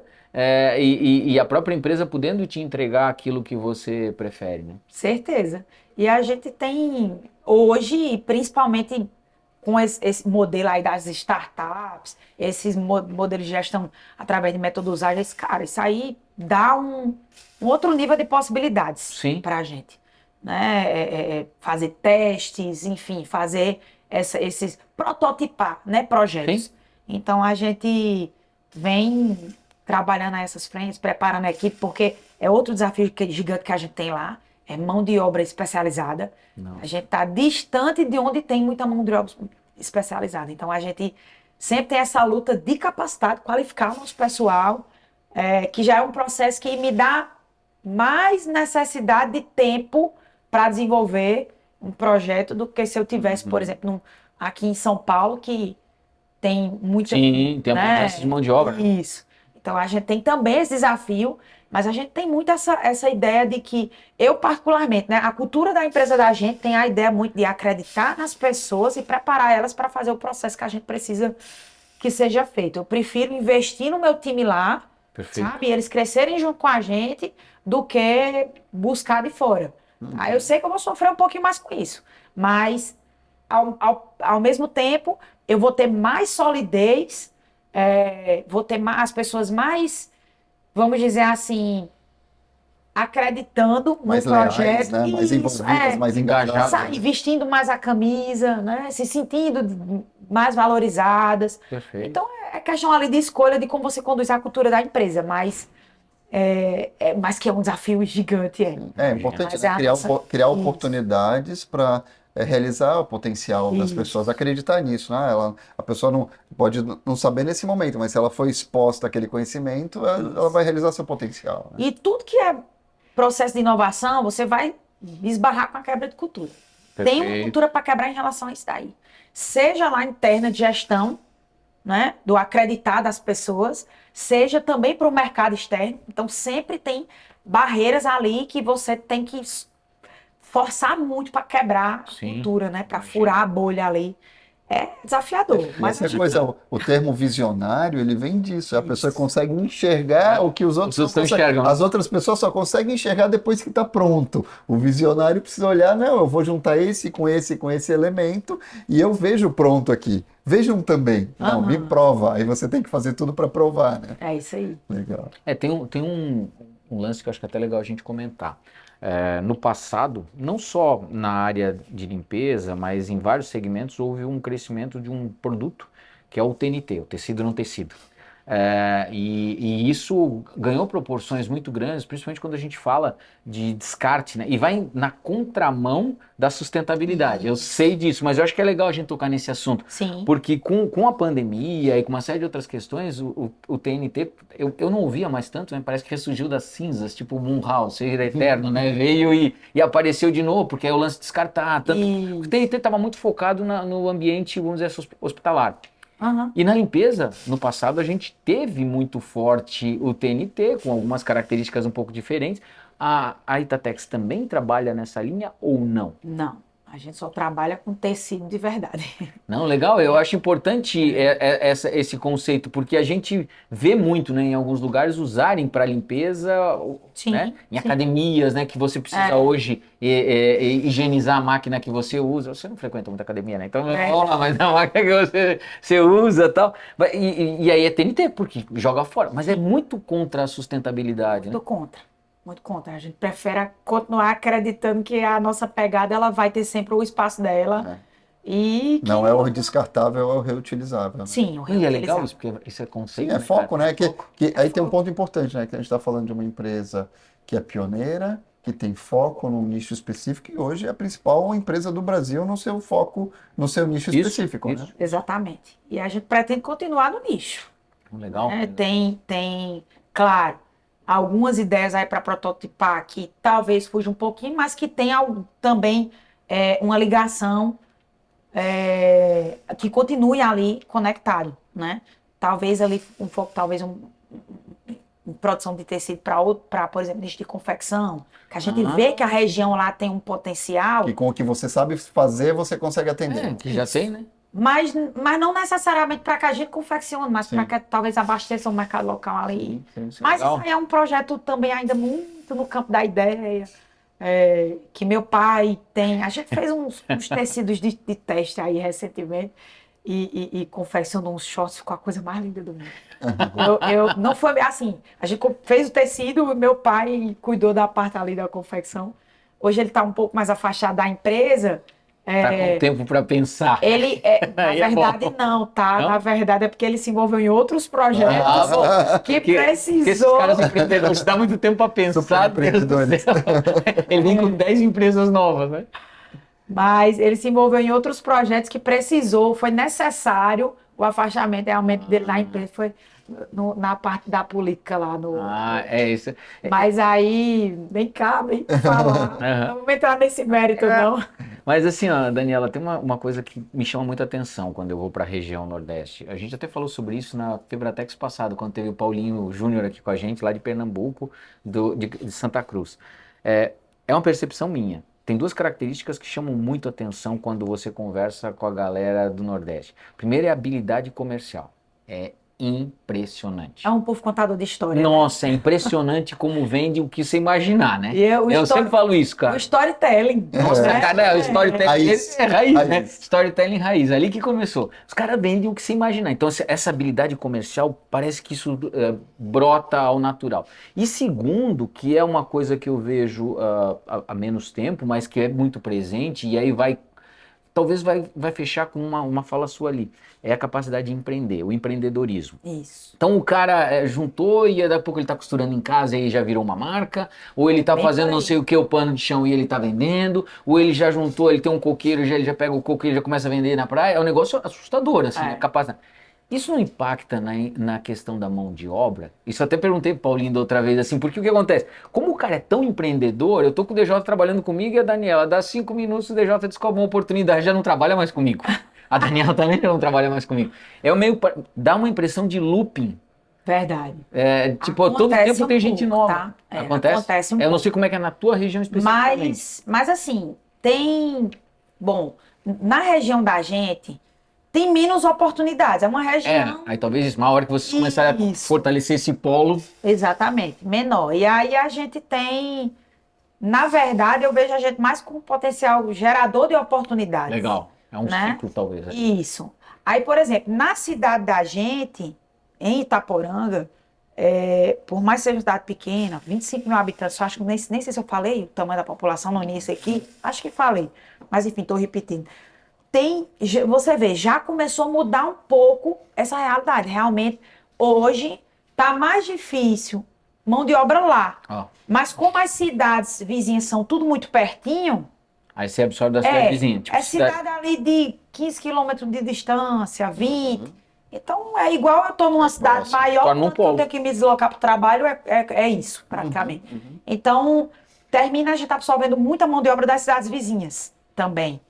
e a própria empresa podendo te entregar aquilo que você prefere, né? Certeza. E a gente tem, hoje, principalmente com esse modelo aí das startups, esses modelos de gestão através de métodos ágeis, cara, isso aí dá um outro nível de possibilidades Sim. para a gente, né? Fazer testes, enfim, fazer esses prototipar, né, projetos. Sim. Então a gente vem trabalhando nessas frentes, preparando a equipe, porque é outro desafio gigante que a gente tem lá, é mão de obra especializada. Não. A gente está distante de onde tem muita mão de obra especializada. Então a gente sempre tem essa luta de capacitar, de qualificar o nosso pessoal, que já é um processo que me dá mais necessidade de tempo para desenvolver um projeto do que se eu tivesse, por exemplo, aqui em São Paulo, que tem muita... Sim, tem né? abundância de mão de obra. Isso. Então a gente tem também esse desafio, mas a gente tem muito essa ideia de que, eu particularmente, né, a cultura da empresa da gente tem a ideia muito de acreditar nas pessoas e preparar elas para fazer o processo que a gente precisa que seja feito. Eu prefiro investir no meu time lá, Perfeito. sabe? E eles crescerem junto com a gente do que buscar de fora. Aí eu sei que eu vou sofrer um pouquinho mais com isso, mas ao mesmo tempo eu vou ter mais solidez, vou ter as pessoas mais, vamos dizer assim, acreditando Mais no leais, projeto. né? Mais Isso, envolvidas, mais engajadas. sabe, vestindo mais a camisa, né? Se sentindo mais valorizadas. Perfeito. Então questão ali de escolha de como você conduz a cultura da empresa, mas que é um desafio gigante. É importante, Mas né, é a criar, nossa- criar Isso. oportunidades para realizar o potencial das Isso. pessoas, acreditar nisso, né? A pessoa não pode não saber nesse momento, mas se ela for exposta àquele conhecimento, ela vai realizar seu potencial, né? E tudo que é processo de inovação, você vai esbarrar com a quebra de cultura. Tem uma Perfeito. cultura para quebrar em relação a isso daí. Seja lá interna de gestão, né, do acreditar das pessoas, seja também para o mercado externo. Então, sempre tem barreiras ali que você tem que forçar muito para quebrar a Sim, cultura, né, para imagino. furar a bolha ali. É desafiador, E mas essa coisa, o termo visionário, ele vem disso. A pessoa consegue enxergar o que os outros Os outros não não conseguem. enxergam, né? As outras pessoas só conseguem enxergar depois que está pronto. O visionário precisa olhar, não, eu vou juntar esse com esse elemento e eu vejo pronto aqui. Vejam também. Não, me prova. Aí você tem que fazer tudo para provar, né? é isso aí. Legal. Tem um lance que eu acho que é até legal a gente comentar. No passado, não só na área de limpeza, mas em vários segmentos, houve um crescimento de um produto que é o TNT, o tecido não tecido. E isso ganhou proporções muito grandes, principalmente quando a gente fala de descarte, né? E vai na contramão da sustentabilidade. Eu sei disso, mas eu acho que é legal a gente tocar nesse assunto. Sim. Porque com a pandemia e com uma série de outras questões, o TNT, eu não ouvia mais tanto, né? Parece que ressurgiu das cinzas, tipo o Munhau, Ser Eterno, né? Veio e apareceu de novo, porque é o lance de descartar. Tanto, E... o TNT estava muito focado no ambiente, vamos dizer, hospitalar. Aham. E na limpeza, no passado, a gente teve muito forte o TNT, com algumas características um pouco diferentes. A Itatex também trabalha nessa linha ou não? Não, a gente só trabalha com tecido de verdade. Não, legal, eu acho importante esse conceito, porque a gente vê muito, né, em alguns lugares usarem para limpeza, Sim, né, em sim. academias, né, que você precisa hoje higienizar a máquina que você usa. Você não frequenta muita academia, né? Então, vamos lá, mas a máquina que você usa e tal. E aí é TNT, porque joga fora, mas é muito contra a sustentabilidade, né? Muito contra. Muito contra. A gente prefere continuar acreditando que a nossa pegada ela vai ter sempre o espaço dela. E que... Não é o descartável, é o reutilizável, né? Sim, o E é legal reutilizar. isso, porque isso é Sim, conceito, é né, foco, cara? né? Que aí tem um ponto importante, né? Que a gente está falando de uma empresa que é pioneira, que tem foco num nicho específico, e hoje é a principal empresa do Brasil no seu foco, no seu nicho Isso, específico, isso. né? Exatamente. E a gente pretende continuar no nicho. Legal. Tem, claro, algumas ideias aí para prototipar que talvez fuja um pouquinho, mas que tem também uma ligação que continue ali conectado, né? Talvez ali um foco, talvez em produção de tecido para, por exemplo, nicho de confecção, que a gente vê que a região lá tem um potencial, Que com o que você sabe fazer, você consegue atender. Que já tem, né? mas não necessariamente para que a gente confeccione, mas Sim. para que talvez abasteça o mercado local ali. Sim, Mas legal. isso aí é um projeto também ainda muito no campo da ideia, que meu pai tem. A gente fez uns tecidos de teste aí recentemente e confeccionou uns shorts, ficou a coisa mais linda do mundo. Não foi assim, a gente fez o tecido e meu pai cuidou da parte ali da confecção. Hoje ele está um pouco mais afastado da empresa. Tá com tempo para pensar. Ele, na Aí é verdade, bom. não, tá? Não? Na verdade, é porque ele se envolveu em outros projetos que Porque esses precisou. caras empreendedores dá muito tempo para pensar. Deus do céu. Ele vem com 10 empresas novas, né? Mas ele se envolveu em outros projetos que precisou, foi necessário o afastamento realmente dele da empresa, foi na parte da política lá no. É isso. Mas aí, vem cá, vem falar. Não vamos entrar nesse mérito, não. Mas assim, ó, Daniela, tem uma coisa que me chama muita atenção quando eu vou para a região Nordeste. A gente até falou sobre isso na Febratex passado, quando teve o Paulinho Júnior aqui com a gente, lá de Pernambuco, de Santa Cruz. É uma percepção minha. Tem duas características que chamam muito atenção quando você conversa com a galera do Nordeste. Primeiro é a habilidade comercial. É impressionante. É um povo contador de história. Nossa, é impressionante como vende o que você imaginar, né? E Eu sempre falo isso, O cara. storytelling. Nossa, né? cara, o storytelling Raiz. é raiz, né? Raiz. Storytelling raiz, ali que começou. Os caras vendem o que você imaginar. Então, essa habilidade comercial, parece que isso brota ao natural. E segundo, que é uma coisa que eu vejo há menos tempo, mas que é muito presente, e aí vai talvez vai fechar com uma fala sua ali. É a capacidade de empreender, o empreendedorismo. Isso. Então o cara juntou e daqui a pouco ele tá costurando em casa e aí já virou uma marca, ou ele tá Bem fazendo por não aí. sei o que, o pano de chão e ele tá vendendo, ou ele já juntou, ele tem um coqueiro, ele já pega o coqueiro e já começa a vender na praia. É um negócio assustador, assim, É. a capacidade. Isso não impacta na questão da mão de obra? Isso eu até perguntei pro Paulinho da outra vez, assim, porque o que acontece? Como o cara é tão empreendedor, eu tô com o DJ trabalhando comigo e a Daniela, dá 5 minutos, o DJ descobre uma oportunidade, já não trabalha mais comigo. A Daniela também já não trabalha mais comigo. Dá uma impressão de looping. Verdade. Tipo, todo Acontece tempo tem gente pouco, nova. tá? Acontece? Um Eu não pouco. sei como é que é na tua região especificamente. Mas assim, bom, na região da gente, tem menos oportunidades. É uma região, Aí talvez uma hora que vocês começarem a Isso. fortalecer esse polo. exatamente, menor. E aí a gente tem, na verdade, eu vejo a gente mais como potencial gerador de oportunidades. Legal. É um Né? ciclo, talvez. Aí. Isso. Aí, por exemplo, na cidade da gente, em Itaporanga, por mais que seja uma cidade pequena, 25 mil habitantes, eu acho que nem sei se eu falei o tamanho da população no início aqui, acho que falei, mas enfim, estou repetindo. Você vê, já começou a mudar um pouco essa realidade. Realmente, hoje, está mais difícil mão de obra lá. Ó, Mas como as cidades vizinhas são tudo muito pertinho, aí você absorve da cidade vizinha. Tipo, é cidade ali de 15 quilômetros de distância, 20. Então, é igual eu estou numa cidade próximo. maior, Torna um tanto que eu polo. tenho que me deslocar para o trabalho, é isso, praticamente. Então, termina a gente absorvendo muita mão de obra das cidades vizinhas também,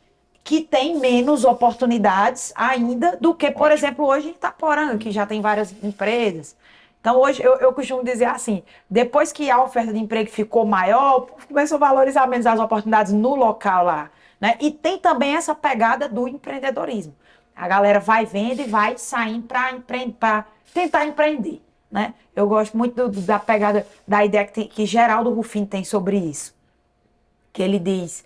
que tem menos oportunidades ainda do que, por exemplo, hoje em Itaporanga, que já tem várias empresas. Então, hoje, eu costumo dizer assim, depois que a oferta de emprego ficou maior, o povo começou a valorizar menos as oportunidades no local lá, né? E tem também essa pegada do empreendedorismo. A galera vai vendo e vai saindo para tentar empreender, né? Eu gosto muito da pegada, da ideia que Geraldo Rufino tem sobre isso. Que ele diz,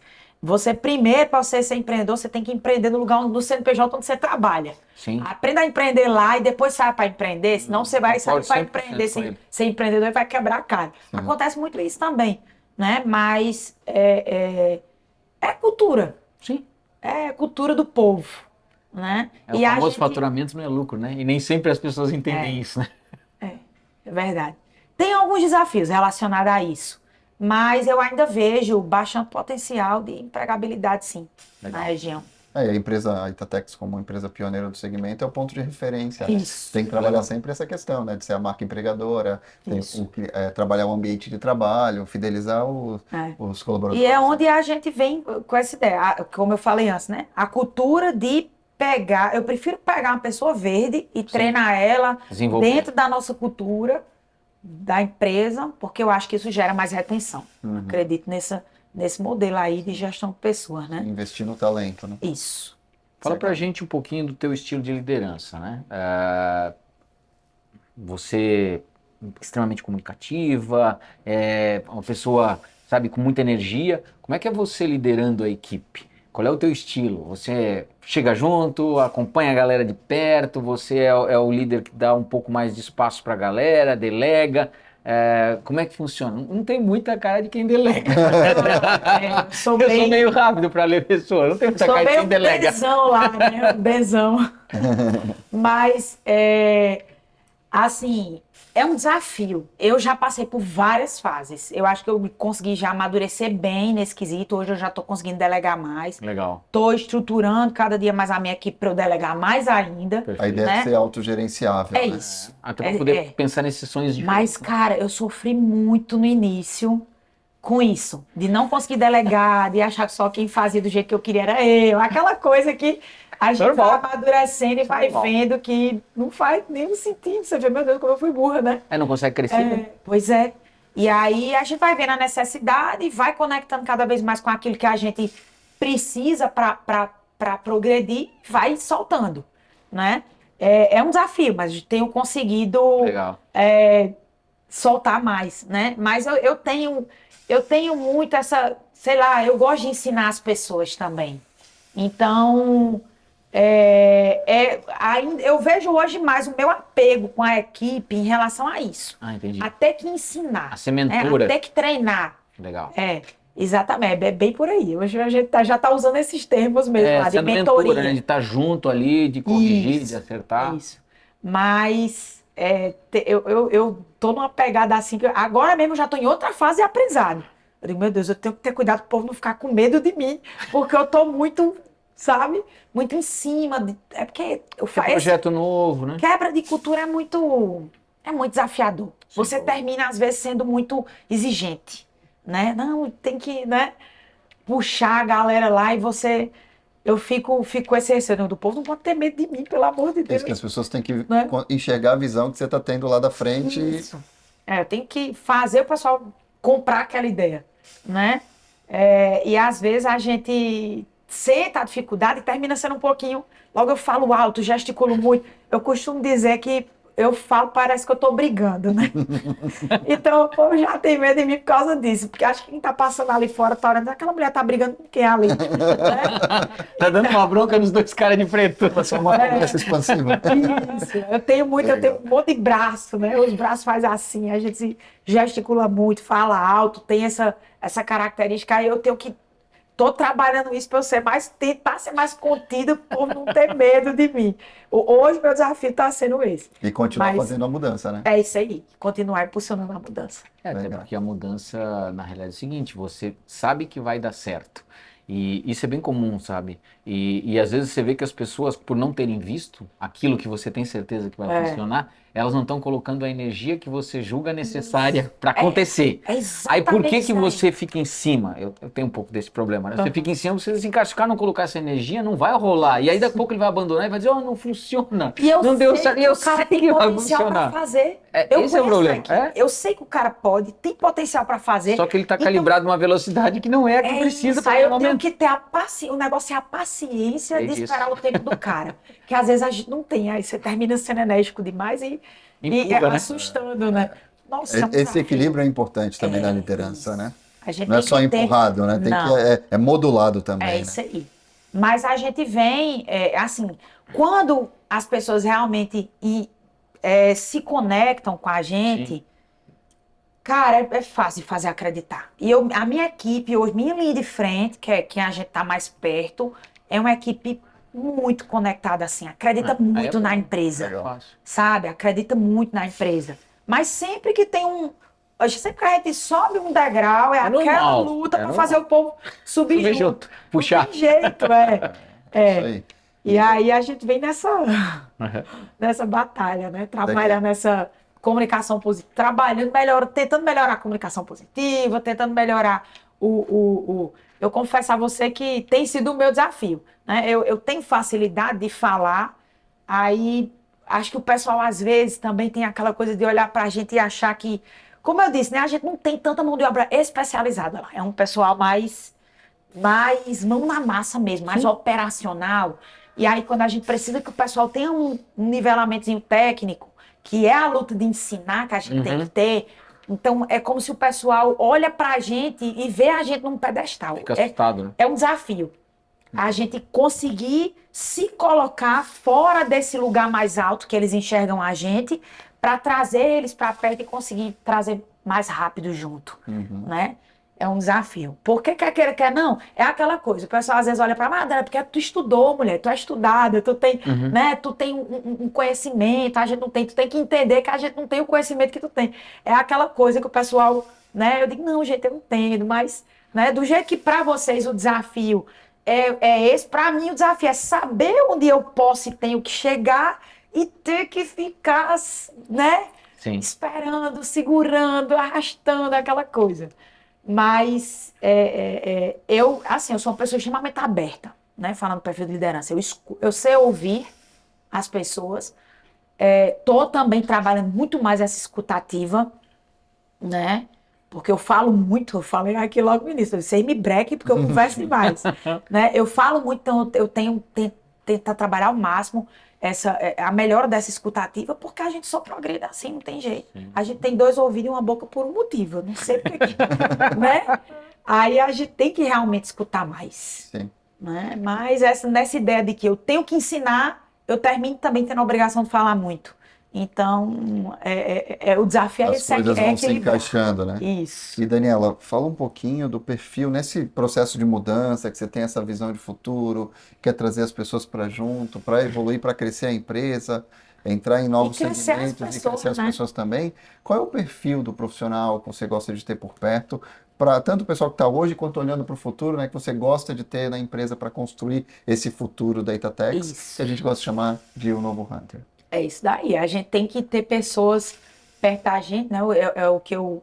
para você ser empreendedor, você tem que empreender no lugar do CNPJ onde você trabalha. Sim. Aprenda a empreender lá e depois sai para empreender, senão você vai sair Concordo para 100% empreender com ele. ser empreendedor e vai quebrar a cara. Acontece muito isso também, né? Mas é cultura. Sim. É cultura do povo, né? O famoso faturamento não é lucro, né? E nem sempre as pessoas entendem isso, né? É verdade. Tem alguns desafios relacionados a isso, mas eu ainda vejo bastante potencial de empregabilidade, sim, Legal. na região. A empresa, a Itatex, como empresa pioneira do segmento, é o ponto de referência. Isso. Tem que trabalhar sempre essa questão, né? De ser a marca empregadora, Isso. trabalhar o ambiente de trabalho, fidelizar os colaboradores. E é onde a gente vem com essa ideia, como eu falei antes, né? A cultura de pegar, eu prefiro pegar uma pessoa verde e treinar ela Desenvolver. dentro da nossa cultura, da empresa, porque eu acho que isso gera mais retenção. Acredito nesse modelo aí de gestão de pessoas, né? Investir no talento, né? Isso. Fala pra gente um pouquinho do teu estilo de liderança, né? Você é extremamente comunicativa, é uma pessoa, sabe, com muita energia. Como é que é você liderando a equipe? Qual é o teu estilo? Você chega junto, acompanha a galera de perto, você é o líder que dá um pouco mais de espaço pra galera, delega. Como é que funciona? Não tem muita cara de quem delega. Eu sou Eu sou meio rápido para ler pessoas, não tenho muita Sou cara de meio quem delega. bezão lá, né? Bezão. Mas, assim, é um desafio. Eu já passei por várias fases. Eu acho que eu consegui já amadurecer bem nesse quesito. Hoje eu já estou conseguindo delegar mais. Legal. Estou estruturando cada dia mais a minha equipe para eu delegar mais ainda. A ideia né? é ser autogerenciável. É né? isso. Até para poder pensar nesses sonhos de Mas, cara, eu sofri muito no início com isso. De não conseguir delegar, de achar que só quem fazia do jeito que eu queria era eu. Aquela coisa que a gente vai amadurecendo e vai vendo que não faz nenhum sentido. Você vê, meu Deus, como eu fui burra, né? Não consegue crescer. né? Pois é. E aí a gente vai vendo a necessidade e vai conectando cada vez mais com aquilo que a gente precisa para progredir, vai soltando, né? É um desafio, mas tenho conseguido Legal. soltar mais, né? Mas eu tenho muito essa, sei lá, eu gosto de ensinar as pessoas também. Então, ainda, eu vejo hoje mais o meu apego com a equipe em relação a isso. Ah, entendi. Até que ensinar. A ser mentora. Até que treinar. Legal. Exatamente, é bem por aí. Hoje a gente já está usando esses termos mesmo, lá, de Sendo mentora, né? mentoria. De estar junto ali, de corrigir, de Isso, acertar. isso. Mas eu tô numa pegada assim, que agora mesmo eu já tô em outra fase de aprendizado. Eu digo, meu Deus, eu tenho que ter cuidado para o povo não ficar com medo de mim, porque eu tô muito, sabe, muito em cima. É porque eu Que é faço. projeto novo, né? Quebra de cultura é muito desafiador. Sim. Você termina, às vezes, sendo muito exigente, né? Não, tem que, né, puxar a galera lá e você... Eu fico com esse receio do povo, não pode ter medo de mim, pelo amor de É isso que Deus, as pessoas têm que né? enxergar a visão que você está tendo lá da frente. Isso. Eu tenho que fazer o pessoal comprar aquela ideia, né? E às vezes a gente senta a dificuldade e termina sendo um pouquinho. Logo eu falo alto, gesticulo muito. Eu costumo dizer que eu falo, parece que eu tô brigando, né? Então o povo já tem medo de mim por causa disso. Porque acho que quem tá passando ali fora tá olhando, aquela mulher tá brigando com quem ali, né? Tá dando uma bronca nos dois caras de preto. Vai ser uma conversa expansiva. Isso, eu tenho um monte de braço, né? Os braços fazem assim, a gente se gesticula muito, fala alto, tem essa característica. Aí eu tenho que. Tô trabalhando isso para eu tentar ser mais contida, por não ter medo de mim. Hoje meu desafio está sendo esse. E continuar Mas fazendo a mudança, né? é isso aí, continuar impulsionando a mudança. Até Legal. porque a mudança, na realidade, é o seguinte, você sabe que vai dar certo. E isso é bem comum, sabe? E às vezes você vê que as pessoas, por não terem visto aquilo que você tem certeza que vai funcionar, elas não estão colocando a energia que você julga necessária para acontecer. É Aí exatamente por que isso aí. você fica em cima? Eu tenho um pouco desse problema, né? Você fica em cima, você se encascar, não colocar essa energia, não vai rolar. E aí daqui a pouco ele vai abandonar e vai dizer, oh, não funciona. E eu Não deu sei certo. E que eu o cara sei tem que vai potencial para funcionar. fazer. Esse é o conheço problema. aqui. É? Eu sei que o cara pode, tem potencial para fazer. Só que ele está Então, calibrado numa velocidade que não é a que precisa isso. para Aí o eu tenho momento. que ter a paciência. O negócio é a paciência É de isso. esperar o tempo do cara. Que às vezes a gente não tem. Aí você termina sendo enérgico demais e Empurra, né? assustando, né? Nossa, é um Esse desafio. equilíbrio é importante também na liderança, né? A gente Não é tem só que ter- empurrado, né? Tem Não. que é modulado também, É né? isso aí. Mas a gente vem, assim, quando as pessoas realmente se conectam com a gente, Sim. cara, é fácil de fazer acreditar. E a minha equipe, hoje, minha linha de frente, que é quem a gente tá mais perto, é uma equipe muito conectada, assim, acredita Aí muito é na bom. empresa, É fácil. sabe? Acredita muito na empresa. Mas sempre que tem sempre que a gente sobe um degrau, é aquela normal, luta é para normal. fazer o povo subir Subir junto. junto, puxar. Não tem jeito, Isso aí. E aí a gente vem nessa batalha, né? Trabalhando nessa comunicação positiva, tentando melhorar a comunicação positiva, tentando melhorar Eu confesso a você que tem sido o meu desafio, né? Eu tenho facilidade de falar, aí acho que o pessoal às vezes também tem aquela coisa de olhar pra gente e achar que, como eu disse, né? A gente não tem tanta mão de obra especializada lá. É um pessoal mais mão na massa mesmo, mais operacional. E aí, quando a gente precisa que o pessoal tenha um nivelamentozinho técnico, que é a luta de ensinar que a gente tem que ter, então é como se o pessoal olha pra gente e vê a gente num pedestal. Fica assustado, né? É um desafio. A gente conseguir se colocar fora desse lugar mais alto que eles enxergam a gente, para trazer eles para perto e conseguir trazer mais rápido junto, né? É um desafio. Por que quer queira, quer não? É aquela coisa. O pessoal às vezes olha para mim, porque tu estudou, mulher, tu é estudada, tu tem, né? Tu tem um conhecimento, a gente não tem. Tu tem que entender que a gente não tem o conhecimento que tu tem. É aquela coisa que o pessoal, né? Eu digo, não, gente, eu entendo, mas, né? Do jeito que para vocês o desafio é esse, para mim o desafio é saber onde eu posso e tenho que chegar e ter que ficar, né? Sim. Esperando, segurando, arrastando, aquela coisa. Mas eu sou uma pessoa extremamente aberta, né? Falando do perfil de liderança. Eu sei ouvir as pessoas. Tô também trabalhando muito mais essa escutativa, né? Porque eu falo muito, eu falei aqui logo no início, vocês me brequem porque eu converso demais, né? Eu falo muito, então eu tenho tentar trabalhar ao máximo a melhora dessa escutativa, porque a gente só progride assim, não tem jeito. Sim. A gente tem 2 ouvidos e uma boca por um motivo, eu não sei porque, né? Aí a gente tem que realmente escutar mais. Sim. Né? Mas nessa ideia de que eu tenho que ensinar, eu termino também tendo a obrigação de falar muito. Então, o desafio é As esse, coisas é vão se equilibrar. encaixando, né? Isso. E Daniela, fala um pouquinho do perfil nesse processo de mudança, que você tem essa visão de futuro, quer trazer as pessoas para junto, para evoluir, para crescer a empresa, entrar em E novos crescer as segmentos e crescer pessoas, as né? pessoas também. Qual é o perfil do profissional que você gosta de ter por perto, para tanto o pessoal que está hoje quanto olhando para o futuro, né, que você gosta de ter na empresa para construir esse futuro da Itatex, que Isso. a gente gosta de chamar de o novo Hunter? É isso daí. A gente tem que ter pessoas perto da gente, né? É o que eu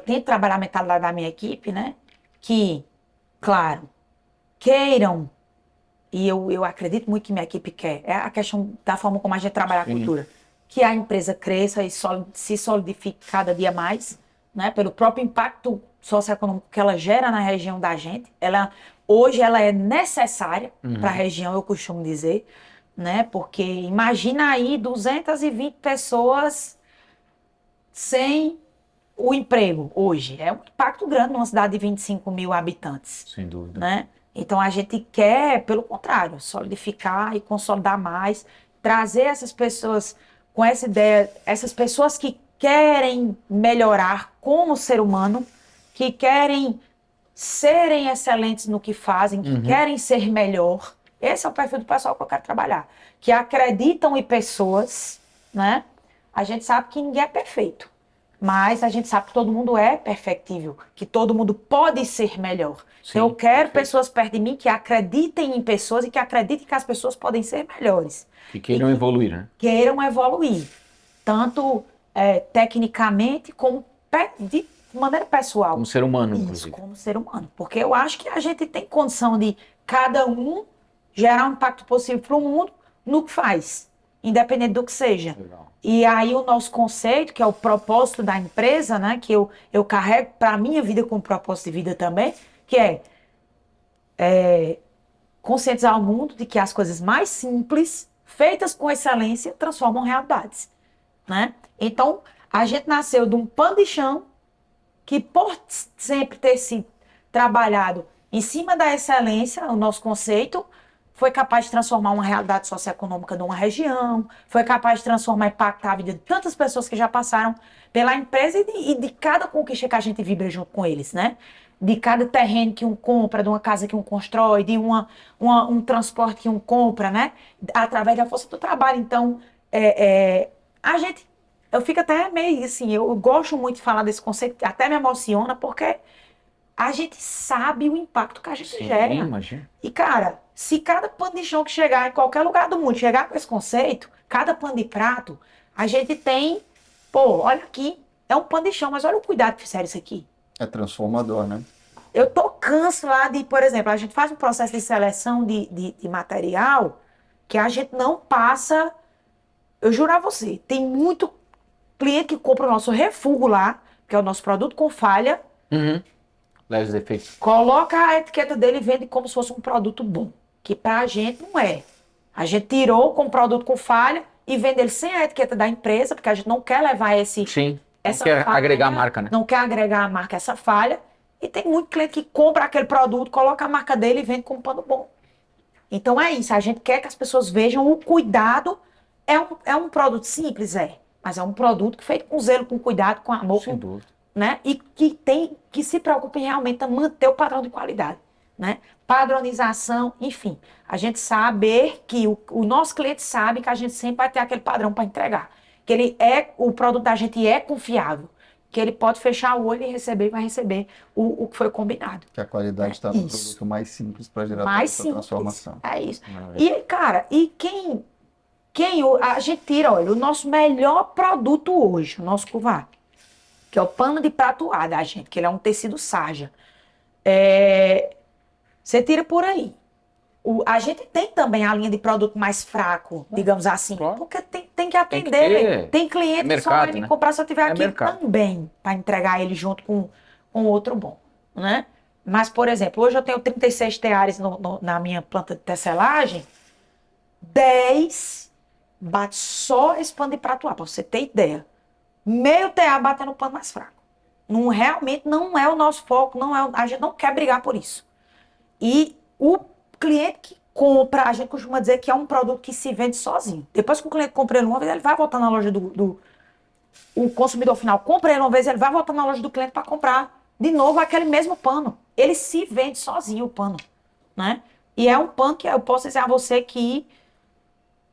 tento trabalhar a mentalidade da minha equipe, né? Que, claro, queiram, e eu acredito muito que minha equipe quer, é a questão da forma como a gente trabalha a Sim. cultura. Que a empresa cresça e se solidifique cada dia mais, né? Pelo próprio impacto socioeconômico que ela gera na região da gente. Hoje ela é necessária para a região, eu costumo dizer, né? Porque imagina aí 220 pessoas sem o emprego hoje. É um impacto grande numa cidade de 25 mil habitantes, Sem dúvida. né? Então a gente quer, pelo contrário, solidificar e consolidar mais, trazer essas pessoas com essa ideia, essas pessoas que querem melhorar como ser humano, que querem serem excelentes no que fazem, que querem ser melhor. Esse é o perfil do pessoal que eu quero trabalhar. Que acreditam em pessoas, né? A gente sabe que ninguém é perfeito, mas a gente sabe que todo mundo é perfectível, que todo mundo pode ser melhor. Então eu quero perfeito. pessoas perto de mim que acreditem em pessoas e que acreditem que as pessoas podem ser melhores. Que queiram E evoluir, né? queiram evoluir, tanto tecnicamente como de maneira pessoal. Como ser humano, Isso, inclusive. como ser humano. Porque eu acho que a gente tem condição de cada um gerar um impacto possível para o mundo no que faz, independente do que seja. Legal. E aí o nosso conceito, que é o propósito da empresa, né, que eu carrego para a minha vida como propósito de vida também, que é conscientizar o mundo de que as coisas mais simples, feitas com excelência, transformam realidades, né? Então, a gente nasceu de um pano de chão que, por sempre ter sido trabalhado em cima da excelência, o nosso conceito, foi capaz de transformar uma realidade socioeconômica de uma região, foi capaz de transformar e impactar a vida de tantas pessoas que já passaram pela empresa e de cada conquista que a gente vibra junto com eles, né? De cada terreno que um compra, de uma casa que um constrói, de um transporte que um compra, né? Através da força do trabalho. Então, a gente eu fico até meio assim, eu gosto muito de falar desse conceito, até me emociona, porque a gente sabe o impacto que a gente Sim, gera. imagina. E, cara, se cada pano de chão que chegar em qualquer lugar do mundo chegar com esse conceito, cada pano de prato, a gente tem, pô, olha aqui, é um pano de chão, mas olha o cuidado que fizeram isso aqui. É transformador, né? Eu tô canso lá de, por exemplo, a gente faz um processo de seleção de material que a gente não passa. Eu juro a você, tem muito cliente que compra o nosso refúgio lá, que é o nosso produto com falha, Leves defeitos. coloca a etiqueta dele e vende como se fosse um produto bom. Que pra gente não é. A gente tirou com produto com falha e vende ele sem a etiqueta da empresa, porque a gente não quer levar Sim. essa Não quer falha, agregar a marca, né? não quer agregar a marca essa falha. E tem muito cliente que compra aquele produto, coloca a marca dele e vende como pano bom. Então é isso, a gente quer que as pessoas vejam o cuidado. É um produto simples, mas é um produto que é feito com zelo, com cuidado, com amor, Sem dúvida. né? E que se preocupe realmente em manter o padrão de qualidade, né? Padronização, enfim. A gente saber que o nosso cliente sabe que a gente sempre vai ter aquele padrão para entregar. Que o produto da gente é confiável. Que ele pode fechar o olho e vai receber o que foi combinado. Que a qualidade está no Isso. produto mais simples para gerar toda Mais essa simples. transformação. É isso. Maravilha. E, cara, a gente tira, olha, o nosso melhor produto hoje, o nosso curvá, que é o pano de pratoar da gente, que ele é um tecido sarja. Você tira por aí. A gente tem também a linha de produto mais fraco, digamos assim, claro. porque tem que que atender. ter. Tem cliente que só mercado, vai me né? comprar se eu tiver É aqui mercado. também, para entregar ele junto com outro bom, né? Mas, por exemplo, hoje eu tenho 36 teares na minha planta de tecelagem, 10 bate só esse pano de pratoar, para você ter ideia. Meio TA batendo no pano mais fraco. Realmente não é o nosso foco, a gente não quer brigar por isso. E o cliente que compra, a gente costuma dizer que é um produto que se vende sozinho. Depois que o cliente compra ele uma vez, ele vai voltar na loja o consumidor final compra ele uma vez, ele vai voltar na loja do cliente para comprar de novo aquele mesmo pano. Ele se vende sozinho, o pano, né? E é um pano que eu posso dizer a você que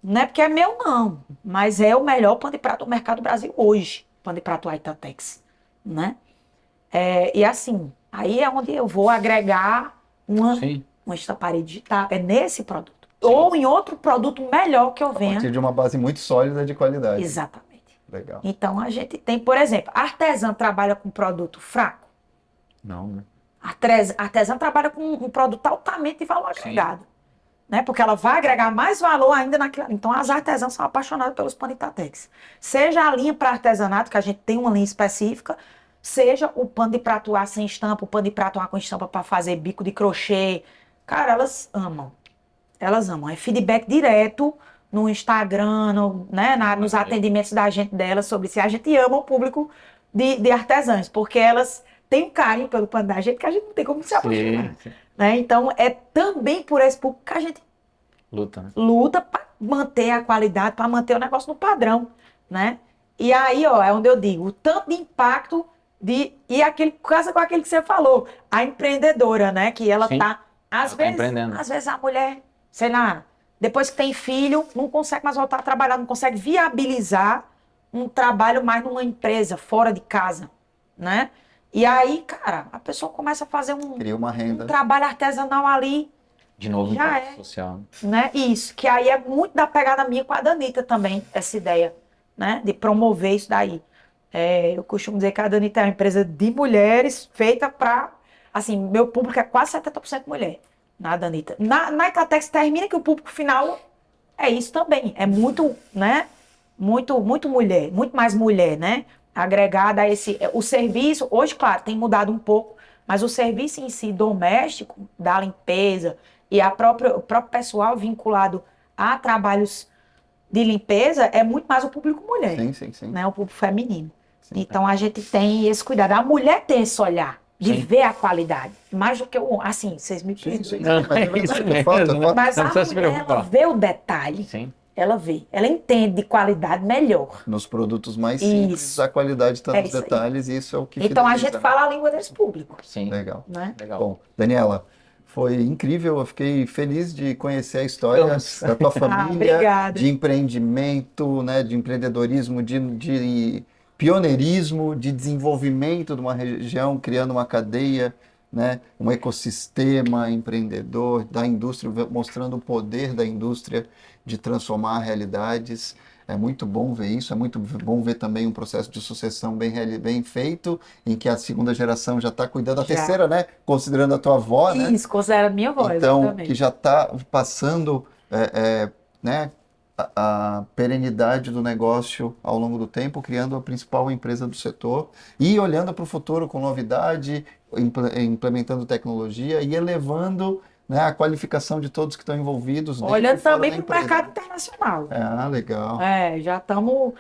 não é porque é meu, não, mas é o melhor pano de prato do mercado do Brasil hoje, pano de prato Itatex, né? E assim, aí é onde eu vou agregar Sim. uma estamparia digital, é nesse produto. Ou em outro produto melhor que eu A venha. partir de uma base muito sólida de qualidade. Exatamente. Legal. Então a gente tem, por exemplo, artesã trabalha com produto fraco. Não, né? Artesã trabalha com um produto altamente de valor agregado. Né? Porque ela vai agregar mais valor ainda naquilo. Então as artesãs são apaixonadas pelos panos Itatex. Seja a linha para artesanato, que a gente tem uma linha específica, seja o pano de prato A sem estampa, o pano de prato A com estampa para fazer bico de crochê. Cara, elas amam. Elas amam. É feedback direto no Instagram, né, nos atendimentos da gente delas sobre se a gente ama o público de artesãs, porque elas têm um carinho pelo pano da gente que a gente não tem como se apaixonar. Sim. Né? Então, é também por esse público que a gente Luta, né? luta para manter a qualidade, para manter o negócio no padrão, né? E aí, ó, é onde eu digo, o tanto de impacto e aquele casa com aquele que você falou, a empreendedora, né, que ela Sim. tá às Ela tá empreendendo. vezes, às vezes a mulher, sei lá, depois que tem filho, não consegue mais voltar a trabalhar, não consegue viabilizar um trabalho mais numa empresa fora de casa, né? E aí, cara, a pessoa começa a fazer Cria uma renda. um trabalho artesanal ali, De novo, Já impacto é. social. né? Isso, que aí é muito da pegada minha com a Danita também, essa ideia, né? De promover isso daí. Eu costumo dizer que a Danita é uma empresa de mulheres feita para, assim, meu público é quase 70% mulher, na Danita. Na Itatex termina que o público final é isso também, é muito, né? Muito mulher, muito mais mulher, né? Agregada a o serviço, hoje, claro, tem mudado um pouco, mas o serviço em si doméstico, da limpeza e o próprio pessoal vinculado a trabalhos de limpeza é muito mais o público mulher, Sim. né? O público feminino. Então a gente tem esse cuidado. A mulher tem esse olhar de Sim. ver a qualidade, mais do que o assim, vocês me perdoem. Não, Mas é é isso verdade, é mesmo. fato, é fato. Mas Não a precisa se mulher, ela preocupar. vê o detalhe. Sim. Ela vê, ela entende de qualidade melhor. Nos produtos mais simples, Isso. a qualidade está É nos isso aí. detalhes e isso é o que Então a fideliza, gente né? fala a língua desse público, Sim. Legal. né? Legal. Bom, Daniela, foi incrível, eu fiquei feliz de conhecer a história Vamos. da tua família, obrigada. de empreendimento, né, de empreendedorismo, de pioneirismo, de desenvolvimento de uma região, criando uma cadeia, né, um ecossistema empreendedor da indústria, mostrando o poder da indústria de transformar realidades. É muito bom ver isso, é muito bom ver também um processo de sucessão bem feito, em que a segunda geração já está cuidando, a Já. terceira, né? Considerando a tua avó, né? Isso, considera a minha voz, Então, exatamente. que já está passando, né, a perenidade do negócio ao longo do tempo, criando a principal empresa do setor e olhando para o futuro com novidade, implementando tecnologia e elevando, né, a qualificação de todos que estão envolvidos. dentro Olhando e fora também da para o empresa. mercado internacional. Legal. Já estamos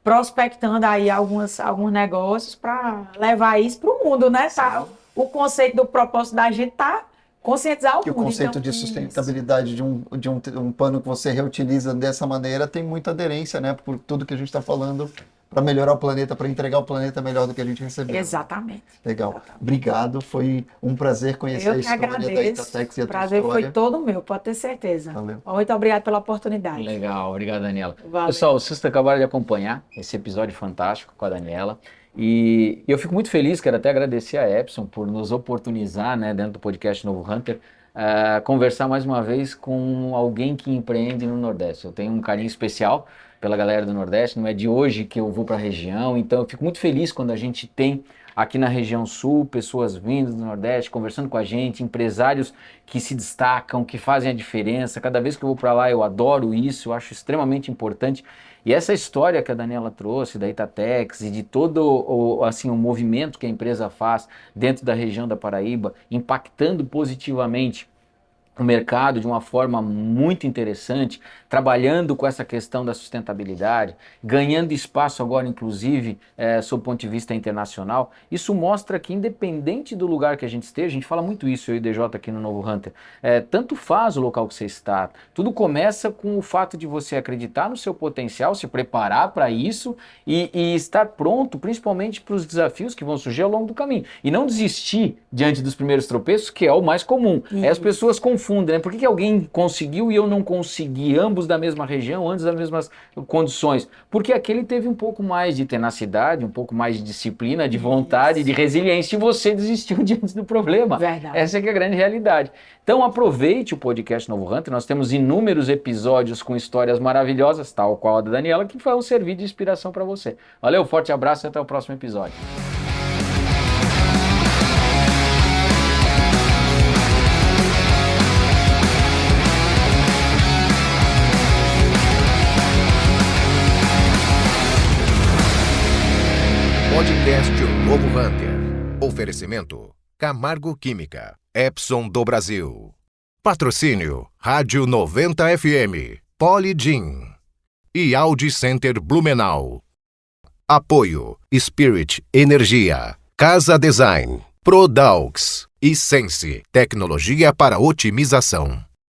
prospectando aí alguns negócios para levar isso para o mundo, né? Tá, o conceito do propósito da gente tá conscientizar o Que o mundo. conceito então, de isso. sustentabilidade de um pano que você reutiliza dessa maneira tem muita aderência, né? Por tudo que a gente está falando para melhorar o planeta, para entregar o planeta melhor do que a gente recebeu. Exatamente. Legal. Obrigado. Foi um prazer conhecer Eu a que história da agradeço. Itatex e a O tua prazer história. foi todo meu, pode ter certeza. Valeu. Muito obrigada pela oportunidade. Legal, obrigado, Daniela. Valeu. Pessoal, vocês acabaram de acompanhar esse episódio fantástico com a Daniela. E eu fico muito feliz, quero até agradecer a Epson por nos oportunizar, né, dentro do podcast Novo Hunter, conversar mais uma vez com alguém que empreende no Nordeste. Eu tenho um carinho especial pela galera do Nordeste, não é de hoje que eu vou para a região, então eu fico muito feliz quando a gente tem aqui na região sul, pessoas vindo do Nordeste, conversando com a gente, empresários que se destacam, que fazem a diferença. Cada vez que eu vou para lá eu adoro isso, eu acho extremamente importante. E essa história que a Daniela trouxe da Itatex e de todo o movimento que a empresa faz dentro da região da Paraíba, impactando positivamente o mercado de uma forma muito interessante, trabalhando com essa questão da sustentabilidade, ganhando espaço agora, inclusive, sob o ponto de vista internacional. Isso mostra que, independente do lugar que a gente esteja, a gente fala muito isso, eu e o DJ aqui no Novo Hunter, tanto faz o local que você está, tudo começa com o fato de você acreditar no seu potencial, se preparar para isso e estar pronto, principalmente para os desafios que vão surgir ao longo do caminho. E não desistir diante dos primeiros tropeços, que é o mais comum. As pessoas confundem, né? Por que alguém conseguiu e eu não consegui, ambos da mesma região, ambos das mesmas condições? Porque aquele teve um pouco mais de tenacidade, um pouco mais de disciplina, de vontade, de resiliência, e você desistiu diante do problema. Verdade. Essa é que é a grande realidade. Então aproveite o podcast Novo Hunter, nós temos inúmeros episódios com histórias maravilhosas, tal qual a da Daniela, que vão servir de inspiração para você. Valeu, forte abraço e até o próximo episódio. Podcast O Novo Hunter. Oferecimento Camargo Química, Epson do Brasil. Patrocínio Rádio 90 FM, Poli Gin e Audi Center Blumenau. Apoio Spirit Energia, Casa Design, Prodaux e Sense, tecnologia para otimização.